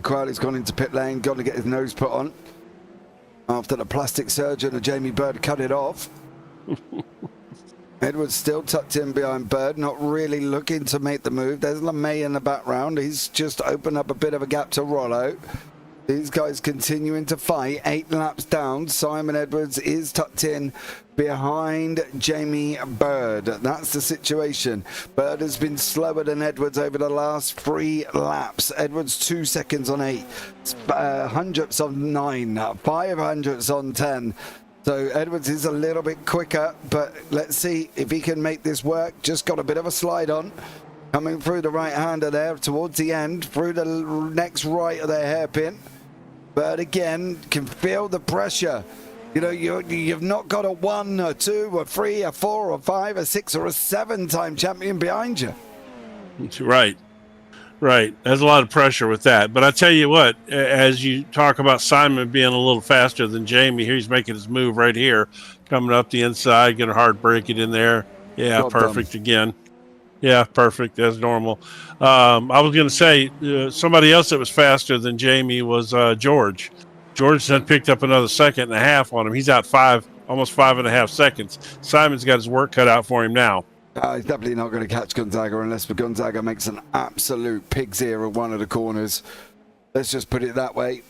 Crowley's gone into pit lane, gone to get his nose put on after the plastic surgeon and Jamie Bird cut it off. Edwards still tucked in behind Bird, not really looking to make the move. There's LeMay in the background. He's just opened up a bit of a gap to Rollo. These guys continuing to fight. 8 laps down. Simon Edwards is tucked in behind Jamie Bird. That's the situation. Bird has been slower than Edwards over the last 3 laps. Edwards 2 seconds on 8. Hundredths on 9. 500ths on 10. So Edwards is a little bit quicker, but let's see if he can make this work. Just got a bit of a slide on. Coming through the right-hander there towards the end, through the next right of their hairpin. But again, can feel the pressure. You know, you've not got a 1, a 2, a 3, a 4, a 5, a 6, or a 7-time champion behind you. Right. Right. There's a lot of pressure with that. But I tell you what, as you talk about Simon being a little faster than Jamie, here he's making his move right here, coming up the inside, going to hard break it in there. Yeah, well perfect done. Again. Yeah, perfect as normal. I was going to say somebody else that was faster than Jamie was George. George then picked up another 1.5 seconds on him. He's out almost 5.5 seconds. Simon's got his work cut out for him now. He's definitely not going to catch Gonzaga unless Gonzaga makes an absolute pig's ear of one of the corners. Let's just put it that way.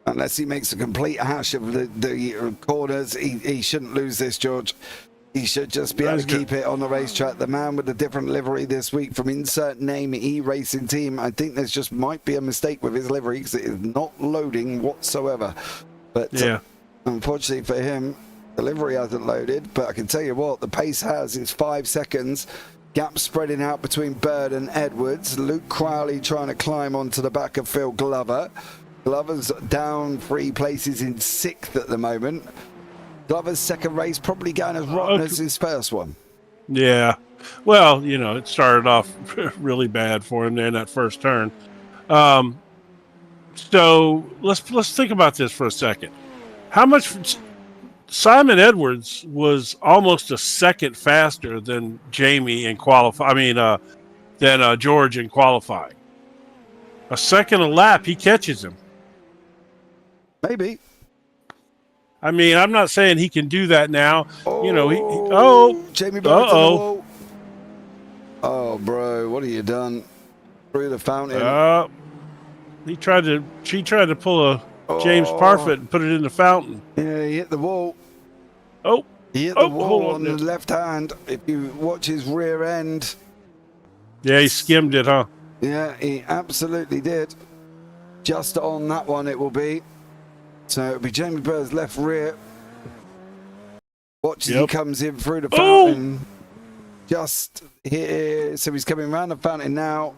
Unless he makes a complete hash of the corners, he shouldn't lose this, George. He should just be able to keep it on the racetrack. The man with a different livery this week from insert name E-Racing Team. I think there's just might be a mistake with his livery because it is not loading whatsoever. But yeah, unfortunately for him, the livery hasn't loaded. But I can tell you what, the pace has is 5 seconds. Gap spreading out between Bird and Edwards. Luke Crowley trying to climb onto the back of Phil Glover. Glover's down 3 places in 6th at the moment. Glover's second race probably going as rotten as his first one. Yeah. Well, you know, it started off really bad for him there in that first turn. So let's think about this for a second. How much Simon Edwards was almost a second faster than Jamie in qualify. I mean, than George in qualifying. A second a lap, he catches him. Maybe. I mean, I'm not saying he can do that now. You know, Jamie Bird's in the wall. Oh, bro, what have you done? Through the fountain. She tried to pull a James Parfitt and put it in the fountain. Yeah, he hit the wall. Oh. He hit the wall on the left hand. If you watch his rear end. Yeah, he skimmed it, huh? Yeah, he absolutely did. Just on that one it will be. So it'll be Jamie Bird's left rear. Watch as he comes in through the fountain. Just here. So he's coming around the fountain now.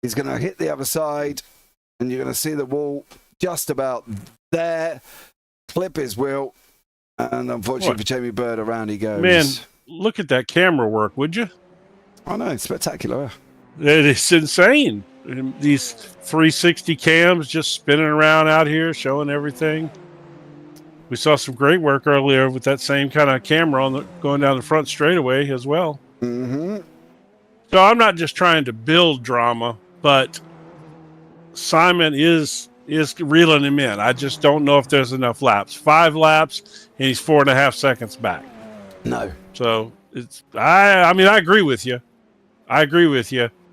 He's going to hit the other side. And you're going to see the wall just about there. Clip his wheel. And unfortunately for Jamie Bird, around he goes. Man, look at that camera work, would you? I know, it's spectacular. It's insane. These 360 cams just spinning around out here, showing everything. We saw some great work earlier with that same kind of camera going down the front straightaway as well. Mm-hmm. So I'm not just trying to build drama, but Simon is reeling him in. I just don't know if there's enough laps. 5 laps, and he's 4.5 seconds back. No. So I mean, I agree with you.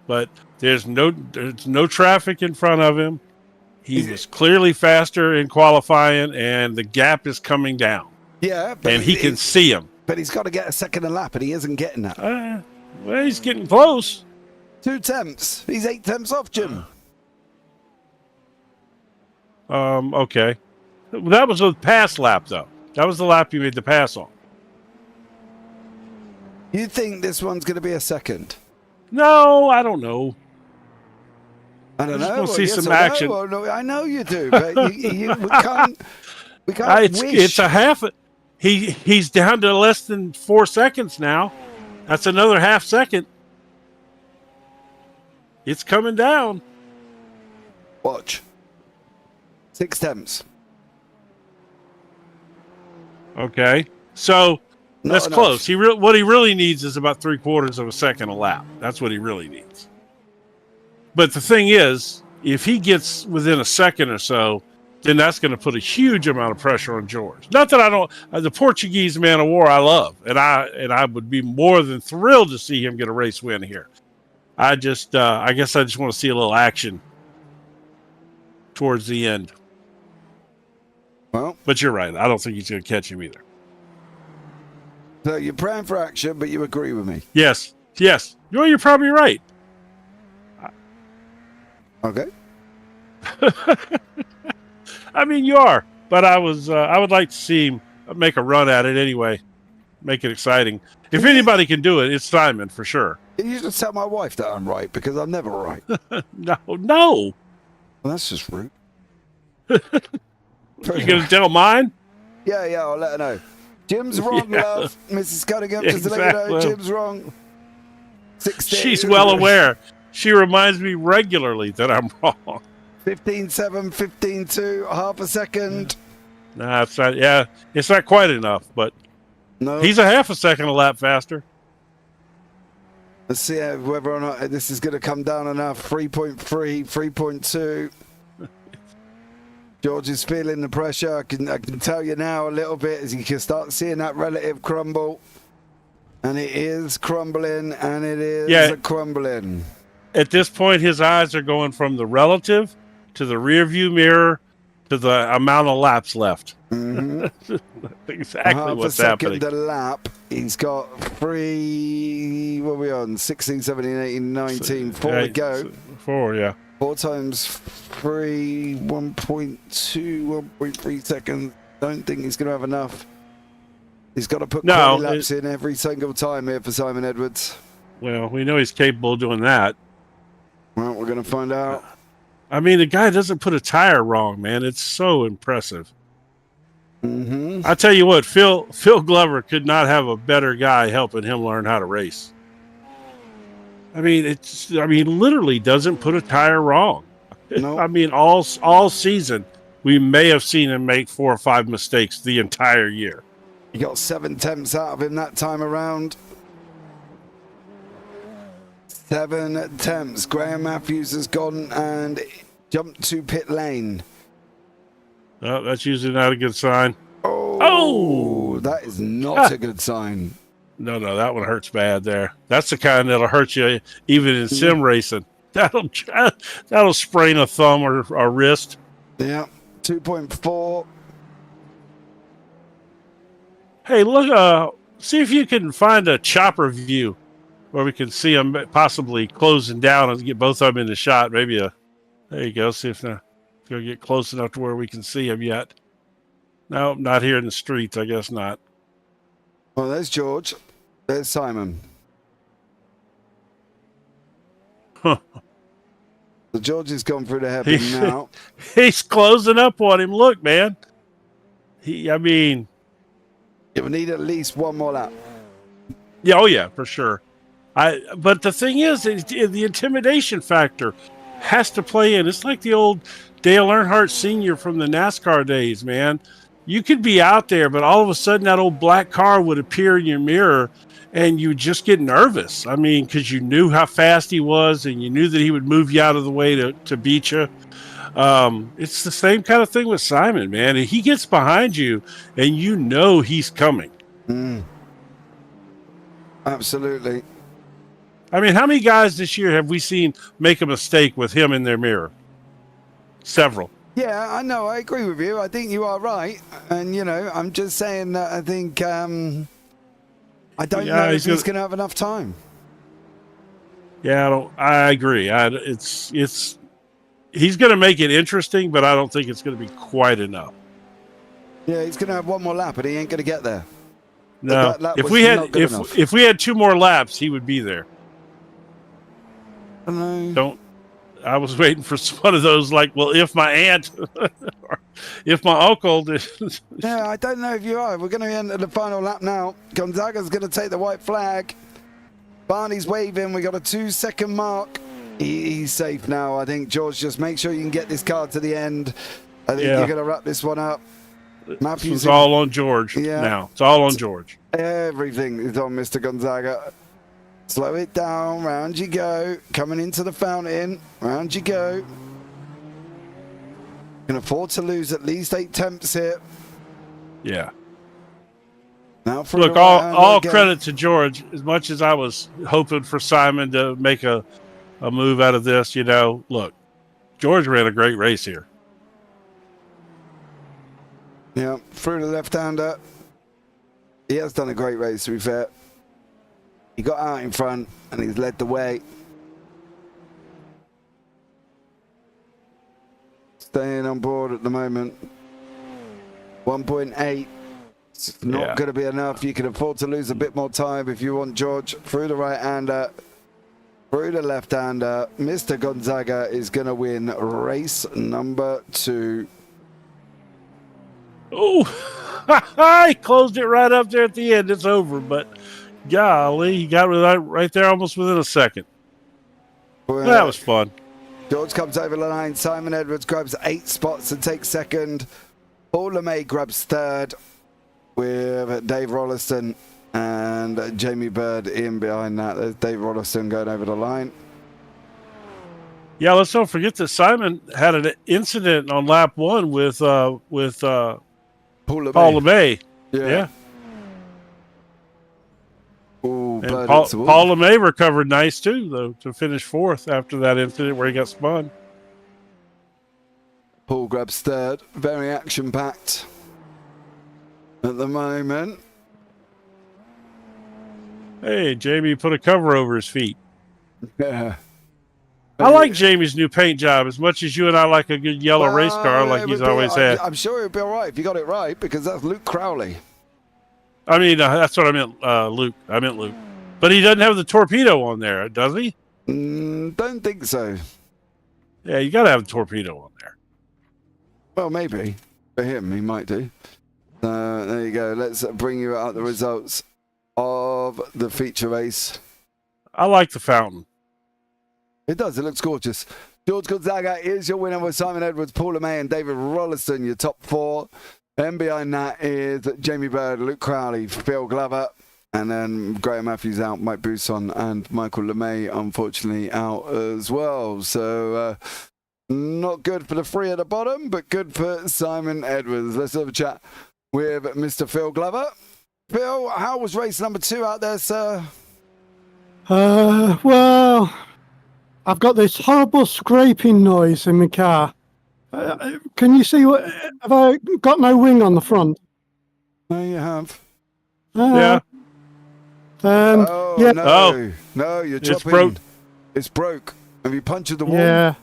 But there's no traffic in front of him. He was clearly faster in qualifying, and the gap is coming down. Yeah, and he can see him. But he's got to get a second a lap, and he isn't getting that. Well, he's getting close. 2 tenths. He's 8 tenths off, Jim. Okay. That was a pass lap, though. That was the lap you made the pass on. You think this one's going to be a second? No, I don't know. I don't know. We'll see some action. No, I know you do, but we can't. We can't wish. It's a half. He's down to less than 4 seconds now. That's another half second. It's coming down. Watch. 6 tenths. Okay, so that's close. What he really needs is about 3/4 of a second a lap. That's what he really needs. But the thing is, if he gets within a second or so, then that's going to put a huge amount of pressure on George. Not that I don't. The Portuguese man of war I love, and I would be more than thrilled to see him get a race win here. I guess I just want to see a little action towards the end. Well, but you're right. I don't think he's going to catch him either. So you're praying for action, but you agree with me? Yes. Well, you're probably right. Okay. I mean, you are, but I would like to see him make a run at it anyway. Make it exciting. If anybody can do it, it's Simon for sure. Can you just tell my wife that I'm right, because I'm never right? No. Well, that's just rude. You gonna tell mine? Yeah, I'll let her know. Jim's wrong, love. Mrs. Cunningham, just to let you know, Jim's wrong. 16. She's well aware. She reminds me regularly that I'm wrong. 15.7, 15.2, half a second. Nah, it's not. Yeah, it's not quite enough, but no, he's a half a second a lap faster. Let's see whether or not this is going to come down enough. 3.3, 3.2. George is feeling the pressure. I can tell you now a little bit as you can start seeing that relative crumble. And it is crumbling, and it is crumbling. At this point, his eyes are going from the relative to the rear view mirror to the amount of laps left. Mm-hmm. Exactly what's happening. Half a second a lap. He's got 3, what are we on? 16, 17, 18, 19, 4 to go. 4, yeah. 4 times 3, 1.2, 1.3 seconds. Don't think he's going to have enough. He's got to put 20 laps in every single time here for Simon Edwards. Well, we know he's capable of doing that. Well, we're going to find out. I mean, the guy doesn't put a tire wrong, man. It's so impressive. Mm-hmm. I tell you what, Phil Glover could not have a better guy helping him learn how to race. I mean, literally doesn't put a tire wrong. No. I mean, all season, we may have seen him make 4 or 5 mistakes the entire year. You got 7 attempts out of him that time around. 7 attempts. Graham Matthews has gone and jumped to pit lane. Oh, that's usually not a good sign. Oh! That is not a good sign. No, that one hurts bad there. That's the kind that'll hurt you even in sim racing. That'll sprain a thumb or a wrist. Yeah, 2.4. Hey, look, see if you can find a chopper view where we can see them possibly closing down and get both of them in the shot. There you go. See if they'll get close enough to where we can see them yet. No, not here in the streets. I guess not. Well, there's George. There's Simon. Huh. So George has gone through the hairpin now. He's closing up on him. Look, man. I mean, you will need at least one more lap. Yeah, oh yeah, for sure. But the thing is, the intimidation factor has to play in. It's like the old Dale Earnhardt Sr. from the NASCAR days, man. You could be out there, but all of a sudden that old black car would appear in your mirror and you just get nervous. I mean, because you knew how fast he was and you knew that he would move you out of the way to beat you. It's the same kind of thing with Simon, man. And he gets behind you and you know he's coming. Absolutely. I mean, how many guys this year have we seen make a mistake with him in their mirror? Several. Yeah, I know. I agree with you. I think you are right. And, I'm just saying that I think I don't know if he's going to have enough time. Yeah, I agree. He's going to make it interesting, but I don't think it's going to be quite enough. Yeah, he's going to have one more lap, and he ain't going to get there. No, if we had 2 more laps, he would be there. I was waiting for one of those, like, well, if my aunt, or if my uncle did. Yeah, I don't know if you are. We're going to enter the final lap now. Gonzaga's going to take the white flag. Barney's waving. We got a 2-second mark. He's safe now. I think, George, just make sure you can get this car to the end. I think you're going to wrap this one up. It's all on George now. It's all on George. Everything is on Mr. Gonzaga. Slow it down. Round you go. Coming into the fountain. Round you go. Can afford to lose at least 8 temps here. Yeah. Now for look, all credit to George. As much as I was hoping for Simon to make a move out of this, look, George ran a great race here. Yeah, through the left-hander. He has done a great race, to be fair. He got out in front, and he's led the way. Staying on board at the moment. 1.8. It's not going to be enough. You can afford to lose a bit more time if you want George. Through the right-hander. Through the left-hander. Mr. Gonzaga is going to win race number 2. Oh, he closed it right up there at the end. It's over, but golly, he got right there almost within a second. Well, that was fun. George comes over the line. Simon Edwards grabs 8 spots and takes second. Paul LeMay grabs third with Dave Rolliston and Jamie Bird in behind that. There's Dave Rolliston going over the line. Yeah, let's don't forget that Simon had an incident on lap 1 with Paul LeMay. Yeah. Ooh, and Paul LeMay recovered nice too, though, to finish 4th after that incident where he got spun. Paul grabs third. Very action-packed at the moment. Hey, Jamie put a cover over his feet. Yeah. I like Jamie's new paint job as much as you and I like a good yellow race car like he's always had. I'm sure it'll be all right if you got it right, because that's Luke Crowley. I mean, that's what I meant, Luke. I meant Luke. But he doesn't have the torpedo on there, does he? Don't think so. Yeah, you got to have the torpedo on there. Well, maybe. For him, he might do. There you go. Let's bring you out the results of the feature race. I like the fountain. It does. It looks gorgeous. George Gonzaga is your winner with Simon Edwards, Paul LeMay, and David Rolliston, your top 4. And behind that is Jamie Bird, Luke Crowley, Phil Glover, and then Graham Matthews out, Mike Bousson, and Michael LeMay, unfortunately, out as well. So, not good for the 3 at the bottom, but good for Simon Edwards. Let's have a chat with Mr. Phil Glover. Phil, how was race number 2 out there, sir? Well, I've got this horrible scraping noise in my car. Can you see what? Have I got no wing on the front? No, you have. Yeah. Oh, yeah. No, you're chopping. It's broke. It's broke. Have you punctured the wall? Yeah.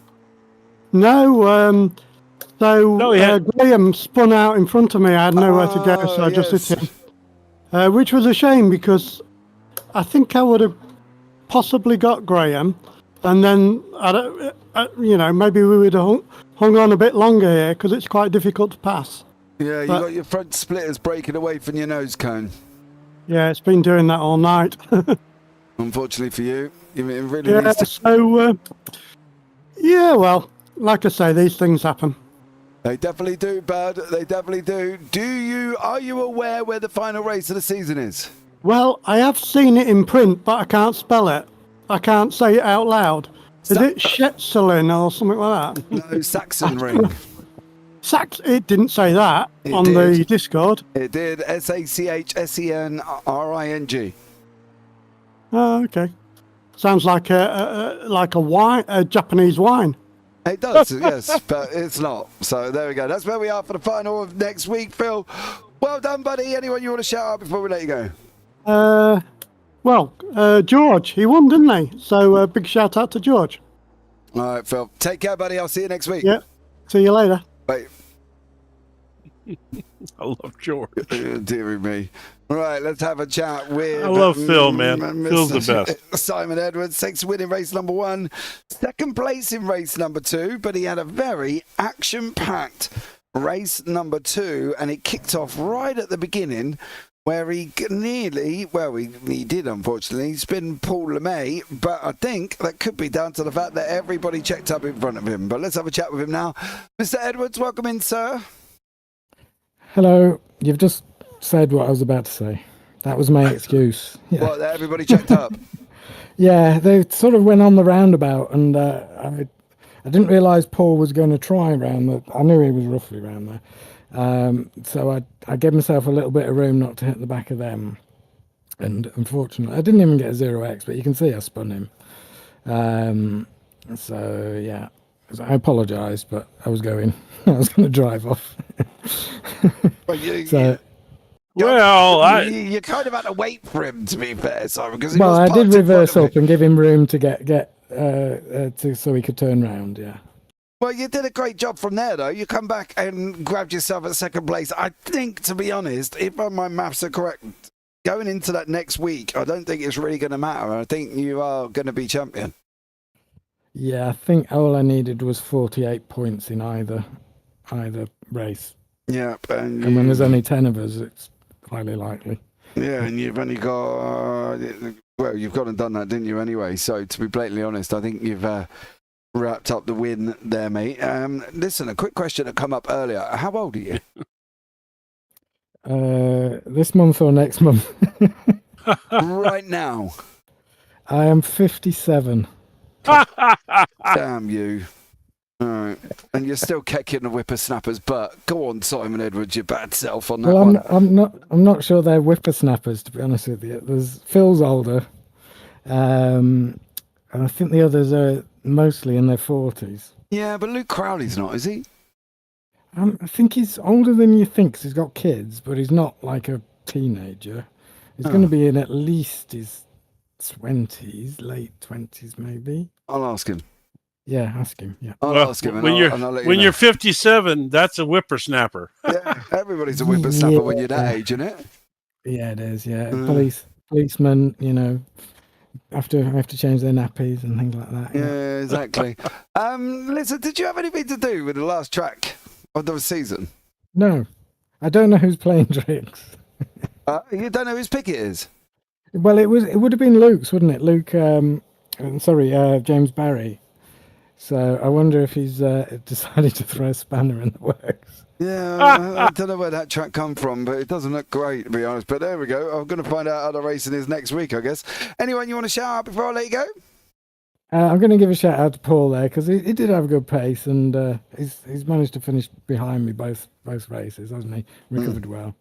No, No, Graham spun out in front of me. I had nowhere to go, so I just hit him. Which was a shame because I think I would have possibly got Graham, and then maybe we would have hung on a bit longer here because it's quite difficult to pass. Yeah, you got your front splitters breaking away from your nose cone. Yeah, it's been doing that all night. Unfortunately for you, it really Yeah, needs to. so well, like I say, these things happen. They definitely do, Bud. They definitely do. Are you aware where the final race of the season is? Well, I have seen it in print, but I can't spell it. I can't say it out loud. Is it Shetzelin or something like that? No, Saxon Ring. It didn't say that on the Discord. It did. SACHSENRING. Oh, okay. Sounds like a wine, a Japanese wine. It does, yes, but it's not. So there we go. That's where we are for the final of next week, Phil. Well done, buddy. Anyone you want to shout out before we let you go? George, he won, didn't he? So big shout out to George. All right, Phil. Take care, buddy. I'll see you next week. Yeah. See you later. Bye. I love George. Dearie me. All right, let's have a chat with... I love Phil, man. Phil's the best. Simon Edwards, 6th win in race number 1, 2nd place in race number 2, but he had a very action-packed race number 2, and it kicked off right at the beginning where he he did, unfortunately, spin Paul LeMay, but I think that could be down to the fact that everybody checked up in front of him. But let's have a chat with him now. Mr. Edwards, welcome in, sir. Hello. You've just said what I was about to say. That was my excuse. Yeah. Well, everybody checked up. Yeah, they sort of went on the roundabout, and I didn't realise Paul was going to try around that. I knew he was roughly around there. So I gave myself a little bit of room not to hit the back of them. And unfortunately, I didn't even get a 0x, but you can see I spun him. So, yeah, I apologise, but I was going to drive off. Well, you kind of had to wait for him, to be fair, Simon. Because I did reverse up and give him room to get so he could turn round. Yeah. Well, you did a great job from there, though. You come back and grabbed yourself at 2nd place. I think, to be honest, if my maths are correct, going into that next week, I don't think it's really going to matter. I think you are going to be champion. Yeah, I think all I needed was 48 points in either race. Yeah, and when there's only 10 of us, it's highly likely. Yeah, and you've only got... you've gone and done that, didn't you, anyway? So, to be blatantly honest, I think you've wrapped up the win there, mate. Listen, a quick question that come up earlier. How old are you? This month or next month? Right now. I am 57. Damn you. All right. And you're still kicking the whippersnapper's butt. Go on, Simon Edwards, your bad self on that one. I'm not sure they're whippersnappers, to be honest with you. There's Phil's older. And I think the others are mostly in their 40s. Yeah, but Luke Crowley's not, is he? I think he's older than you think, 'cause he's got kids, but he's not like a teenager. He's going to be in at least his 20s, late 20s maybe. I'll ask him. Yeah, ask him. Yeah. I'll ask him. When you're you're 57, that's a whippersnapper. Yeah, everybody's a whippersnapper when you're that age, isn't it? Yeah, it is. Yeah, policemen, have to change their nappies and things like that. Yeah, exactly. Listen, did you have anything to do with the last track of the season? No, I don't know who's playing tricks. You don't know whose pick it is? Well, it would have been Luke's, wouldn't it? Luke, James Barry. So I wonder if he's decided to throw a spanner in the works. Yeah, I don't know where that track come from, but it doesn't look great, to be honest. But there we go. I'm going to find out how the racing is next week, I guess. Anyone you want to shout out before I let you go? I'm going to give a shout out to Paul there because he did have a good pace, and he's managed to finish behind me both races, hasn't he? Recovered well.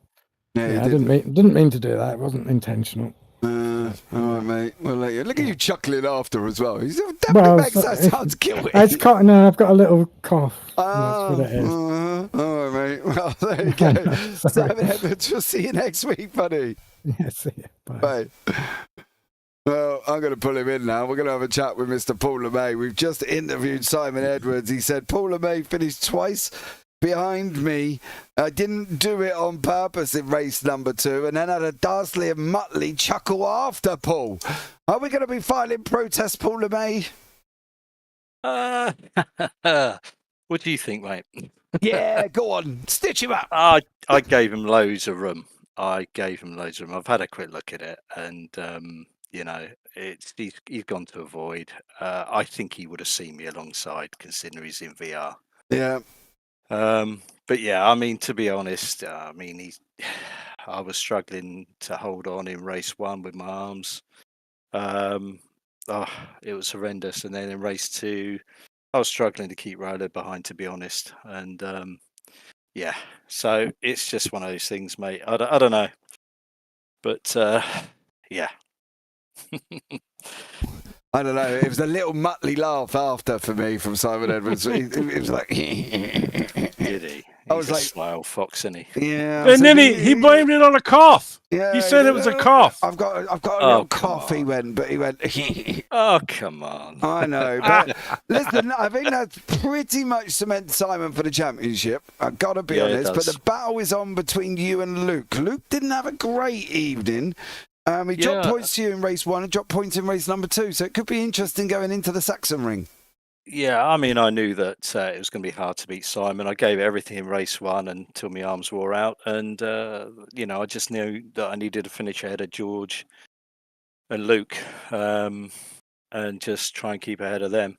Yeah, I didn't mean to do that. It wasn't intentional. All right, mate. We'll let you. Look at you chuckling after as well. He's definitely makes that sound guilty. No, I've got a little cough. That's what it is. All right, mate. Well, there you go. Simon Edwards, we'll see you next week, buddy. Yeah, see you. Bye. Bye. Well, I'm going to pull him in now. We're going to have a chat with Mr. Paul LeMay. We've just interviewed Simon Edwards. He said Paul LeMay finished twice behind me. I didn't do it on purpose in race number 2, and then had a Darsley and Muttley chuckle after Paul. Are we going to be filing protest, Paul LeMay? What do you think, mate? Yeah, go on. Stitch him up. I gave him loads of room. I've had a quick look at it, and he's gone to avoid. I think he would have seen me alongside, considering he's in VR. Yeah. But yeah, I mean, to be honest, I was struggling to hold on in race 1 with my arms. It was horrendous, and then in race 2, I was struggling to keep Rolo behind, to be honest, and yeah, so it's just one of those things, mate. I don't know, but yeah. I don't know. It was a little Muttley laugh after for me from Simon Edwards. It was like, Did he? I was like, sly old fox, isn't he? Yeah. And then he blamed it on a cough. Yeah, he said it was a cough. I've got a little cough. He went. Oh, come on. I know, but listen, I think that's pretty much cement Simon for the championship. I've got to be honest. But the battle is on between you and Luke. Luke didn't have a great evening. He dropped points to you in race 1 and dropped points in race number 2, so it could be interesting going into the Saxon ring. Yeah, I mean, I knew that it was going to be hard to beat Simon. I gave everything in race 1 until my arms wore out, and I just knew that I needed to finish ahead of George and Luke, and just try and keep ahead of them.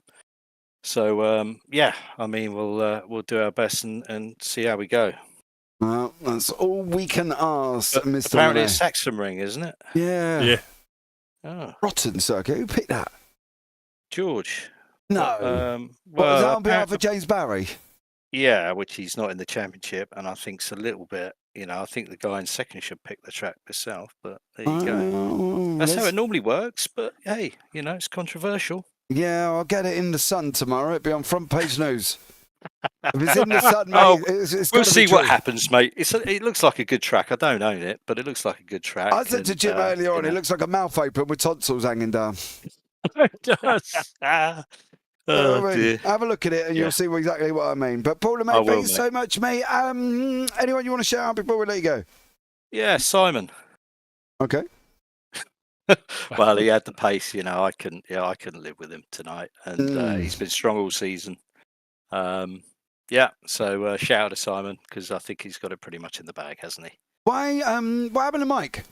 So yeah, I mean, we'll do our best and see how we go. Well, that's all we can ask, But Mr. apparently, Renee. it's Saxon ring, isn't it? Yeah. Yeah. Oh, Rotten circuit. Who picked that? George. No. Well, Was that on behalf of James Barry? yeah, which he's not in the championship, and I think's a little bit. I think the guy in second should pick the track himself. But there you go. That's how it normally works. But hey, it's controversial. Yeah, I'll get it in the Sun tomorrow. It'll be on front page news. If it's in the Sun, mate, Oh, it's We'll gotta see be what true. happens, mate. It looks like a good track. I don't own it, but it looks like a good track. I said to Jim earlier on, it looks like a mouth open with tonsils hanging down. It does. Oh dear. Have a look at it and you'll see exactly what I mean. But Paul, mate, thanks so much, mate. Anyone you want to shout out before we let you go? Yeah, Simon. Okay. Well, he had the pace. I couldn't live with him tonight, and he's been strong all season. Yeah, so shout out to Simon because I think he's got it pretty much in the bag, hasn't he? Why? What happened to Mike?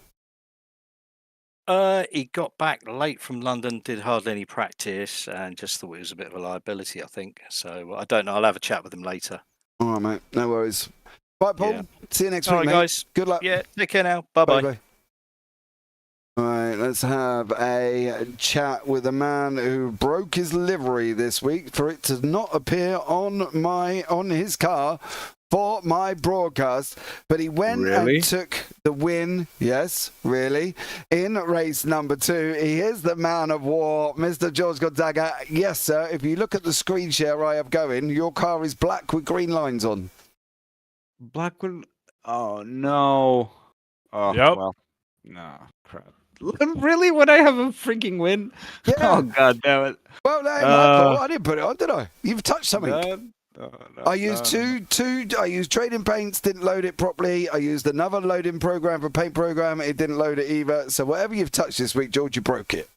He got back late from London, did hardly any practice, and just thought it was a bit of a liability, I think. So I don't know. I'll have a chat with him later. All right, mate. No worries. Right, Paul. Yeah. See you next All week, right, mate. guys. Good luck. Yeah, take care now. Bye-bye. All right, let's have a chat with a man who broke his livery this week for it to not appear on his car for my broadcast, but he went and took the win. Yes, really, in race number 2. He is the man of war, Mr. George Gonzaga. Yes, sir. If you look at the screen share I have going, your car is black with green lines on. Black with... Oh, no. Oh, Yep. well. No, crap. Really? Would I have a freaking win? Yeah. Oh, God damn it. Well, that ain't my fault. I didn't put it on, did I? You've touched something. No, I used I used trading paints, didn't load it properly. I used another loading program for paint program. It didn't load it either. So whatever you've touched this week, George, you broke it.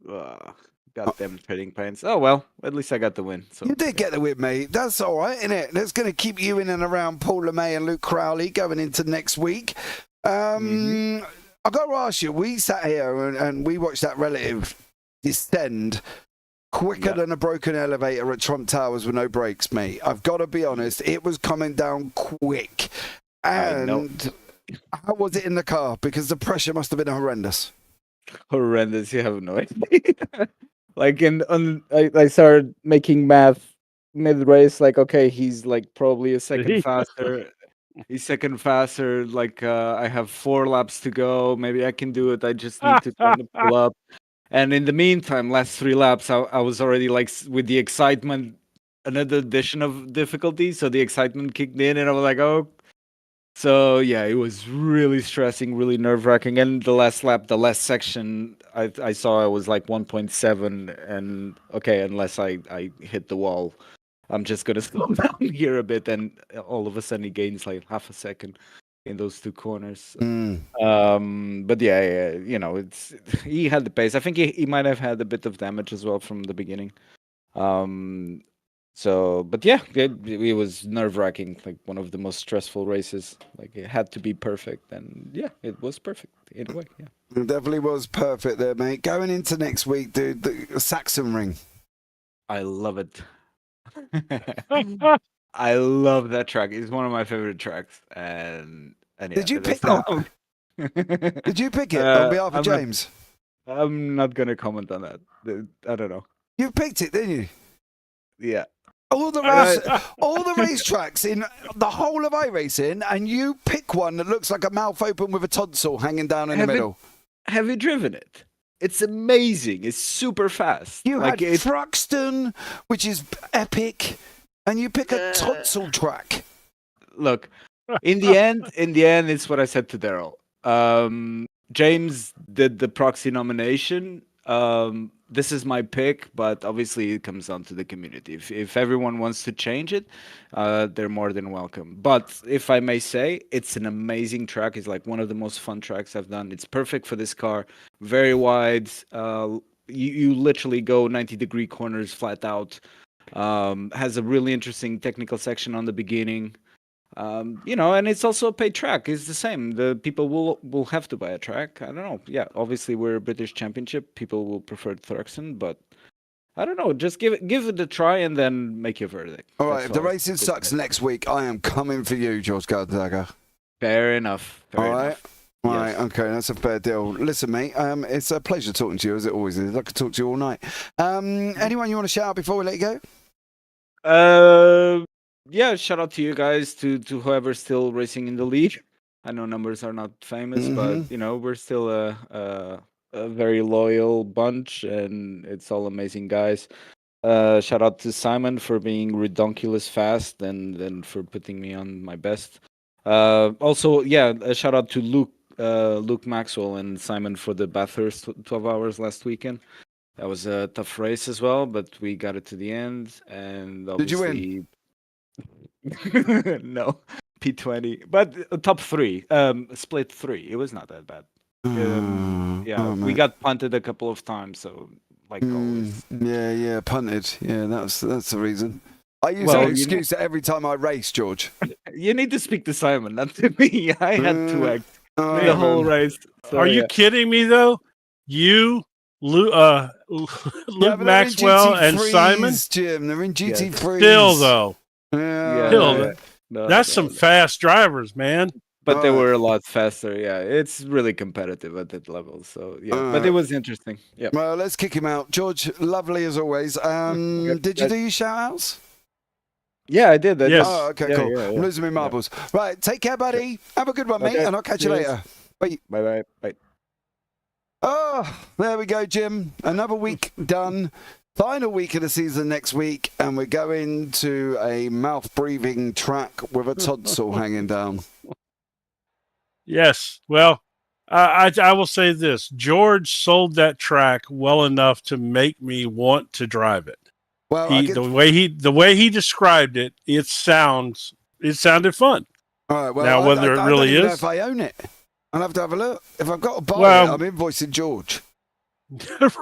Got them trading paints. Oh, well, at least I got the win. So You did get the win, mate. That's all right, isn't it? That's going to keep you in and around Paul LeMay and Luke Crowley going into next week. I've got to ask you, we sat here and we watched that relative descend quicker than a broken elevator at Trump Towers with no brakes, mate. I've got to be honest. It was coming down quick. And how was it in the car? Because the pressure must have been horrendous. Horrendous. You have no idea. Like I started making math mid race. Like, okay, he's like probably a second faster. He's second faster. Like, I have 4 laps to go. Maybe I can do it. I just need to kind of pull up. And in the meantime, last 3 laps, I was already like with the excitement, another addition of difficulty. So the excitement kicked in, and I was like, oh. So yeah, it was really stressing, really nerve wracking. And the last lap, the last section, I saw I was like 1.7, and okay, unless I hit the wall, I'm just gonna slow down here a bit. And all of a sudden, he gains like half a second in those 2 corners. But yeah, you know, he had the pace. I think he might have had a bit of damage as well from the beginning. So, but yeah, it was nerve wracking, like one of the most stressful races. Like it had to be perfect, and yeah, it was perfect in a way. Yeah, It definitely was perfect there, mate. Going into next week, dude, the Saxon Ring. I love it. I love that track. It's one of my favorite tracks. And yeah, Did you pick that? Did you pick it on behalf of James? I'm not gonna comment on that. I don't know. You picked it, didn't you? Yeah. All the race tracks in the whole of iRacing, and you pick one that looks like a mouth open with a tonsil hanging down in the middle. Have you driven it? It's amazing. It's super fast. You had Thruxton, which is epic, and you pick a tonsil track. Look, in the end, it's what I said to Daryl. James did the proxy nomination. This is my pick, but obviously it comes down to the community. If everyone wants to change it, they're more than welcome. But if I may say, it's an amazing track. It's like one of the most fun tracks I've done. It's perfect for this car. Very wide. You literally go 90-degree corners flat out. Has a really interesting technical section on the beginning. You know, and it's also a paid track. It's the same. The people will have to buy a track. I don't know. Yeah, obviously we're a British Championship. People will prefer Thruxton, but I don't know. Just give it a try and then make your verdict. All right. If the racing sucks next week, I am coming for you, George Gardaga. Fair enough. All right. Right, okay, that's a fair deal. Listen, mate, it's a pleasure talking to you, as it always is. I could talk to you all night. Anyone you want to shout out before we let you go? Yeah, shout out to you guys, to whoever's still racing in the league. I know numbers are not famous, but you know, we're still a very loyal bunch, and it's all amazing guys. Shout out to Simon for being redonkulous fast and for putting me on my best. Also, yeah, a shout out to Luke Maxwell and Simon for the Bathurst 12 hours last weekend. That was a tough race as well, but we got it to the end. And obviously, did you win? No, P20, but top 3, split 3. It was not that bad. We got punted a couple of times, so like always. Yeah, punted. Yeah, that's the reason. I use that excuse that every time I race, George. You need to speak to Simon, not to me. I had to act the whole race. So, Are you kidding me though? You, Luke Maxwell, and Simon. Jim, they're in GT3. Still though. Yeah. That's some fast drivers, man. But they were a lot faster. Yeah, it's really competitive at that level. So yeah, but it was interesting. Yeah. Well, let's kick him out, George. Lovely as always. Did you do your shout outs? Yeah, I did. Yes. Oh, okay, cool. I'm losing my marbles. Right, take care, buddy. Have a good one, mate, and I'll catch you later. Bye. Bye. Oh, there we go, Jim. Another week done. Final week of the season next week, and we're going to a mouth-breathing track with a tonsil hanging down. Yes. Well, I will say this. George sold that track well enough to make me want to drive it. Well, the way he described it, it sounded fun. All right, well, now, whether it really is, know if I own it, I'll have to have a look. If I've got to buy it, I'm invoicing George.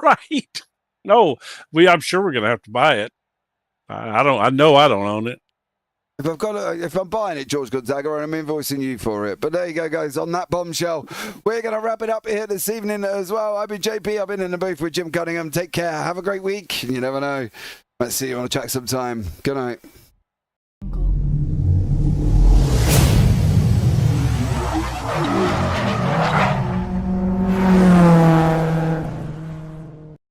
Right. No, I'm sure we're gonna have to buy it. I know I don't own it. If I'm buying it, George Gonzaga, I'm invoicing you for it. But there you go, guys. On that bombshell, we're going to wrap it up here this evening as well. I've been JP. I've been in the booth with Jim Cunningham. Take care. Have a great week. You never know. Let's see you on a track sometime. Good night.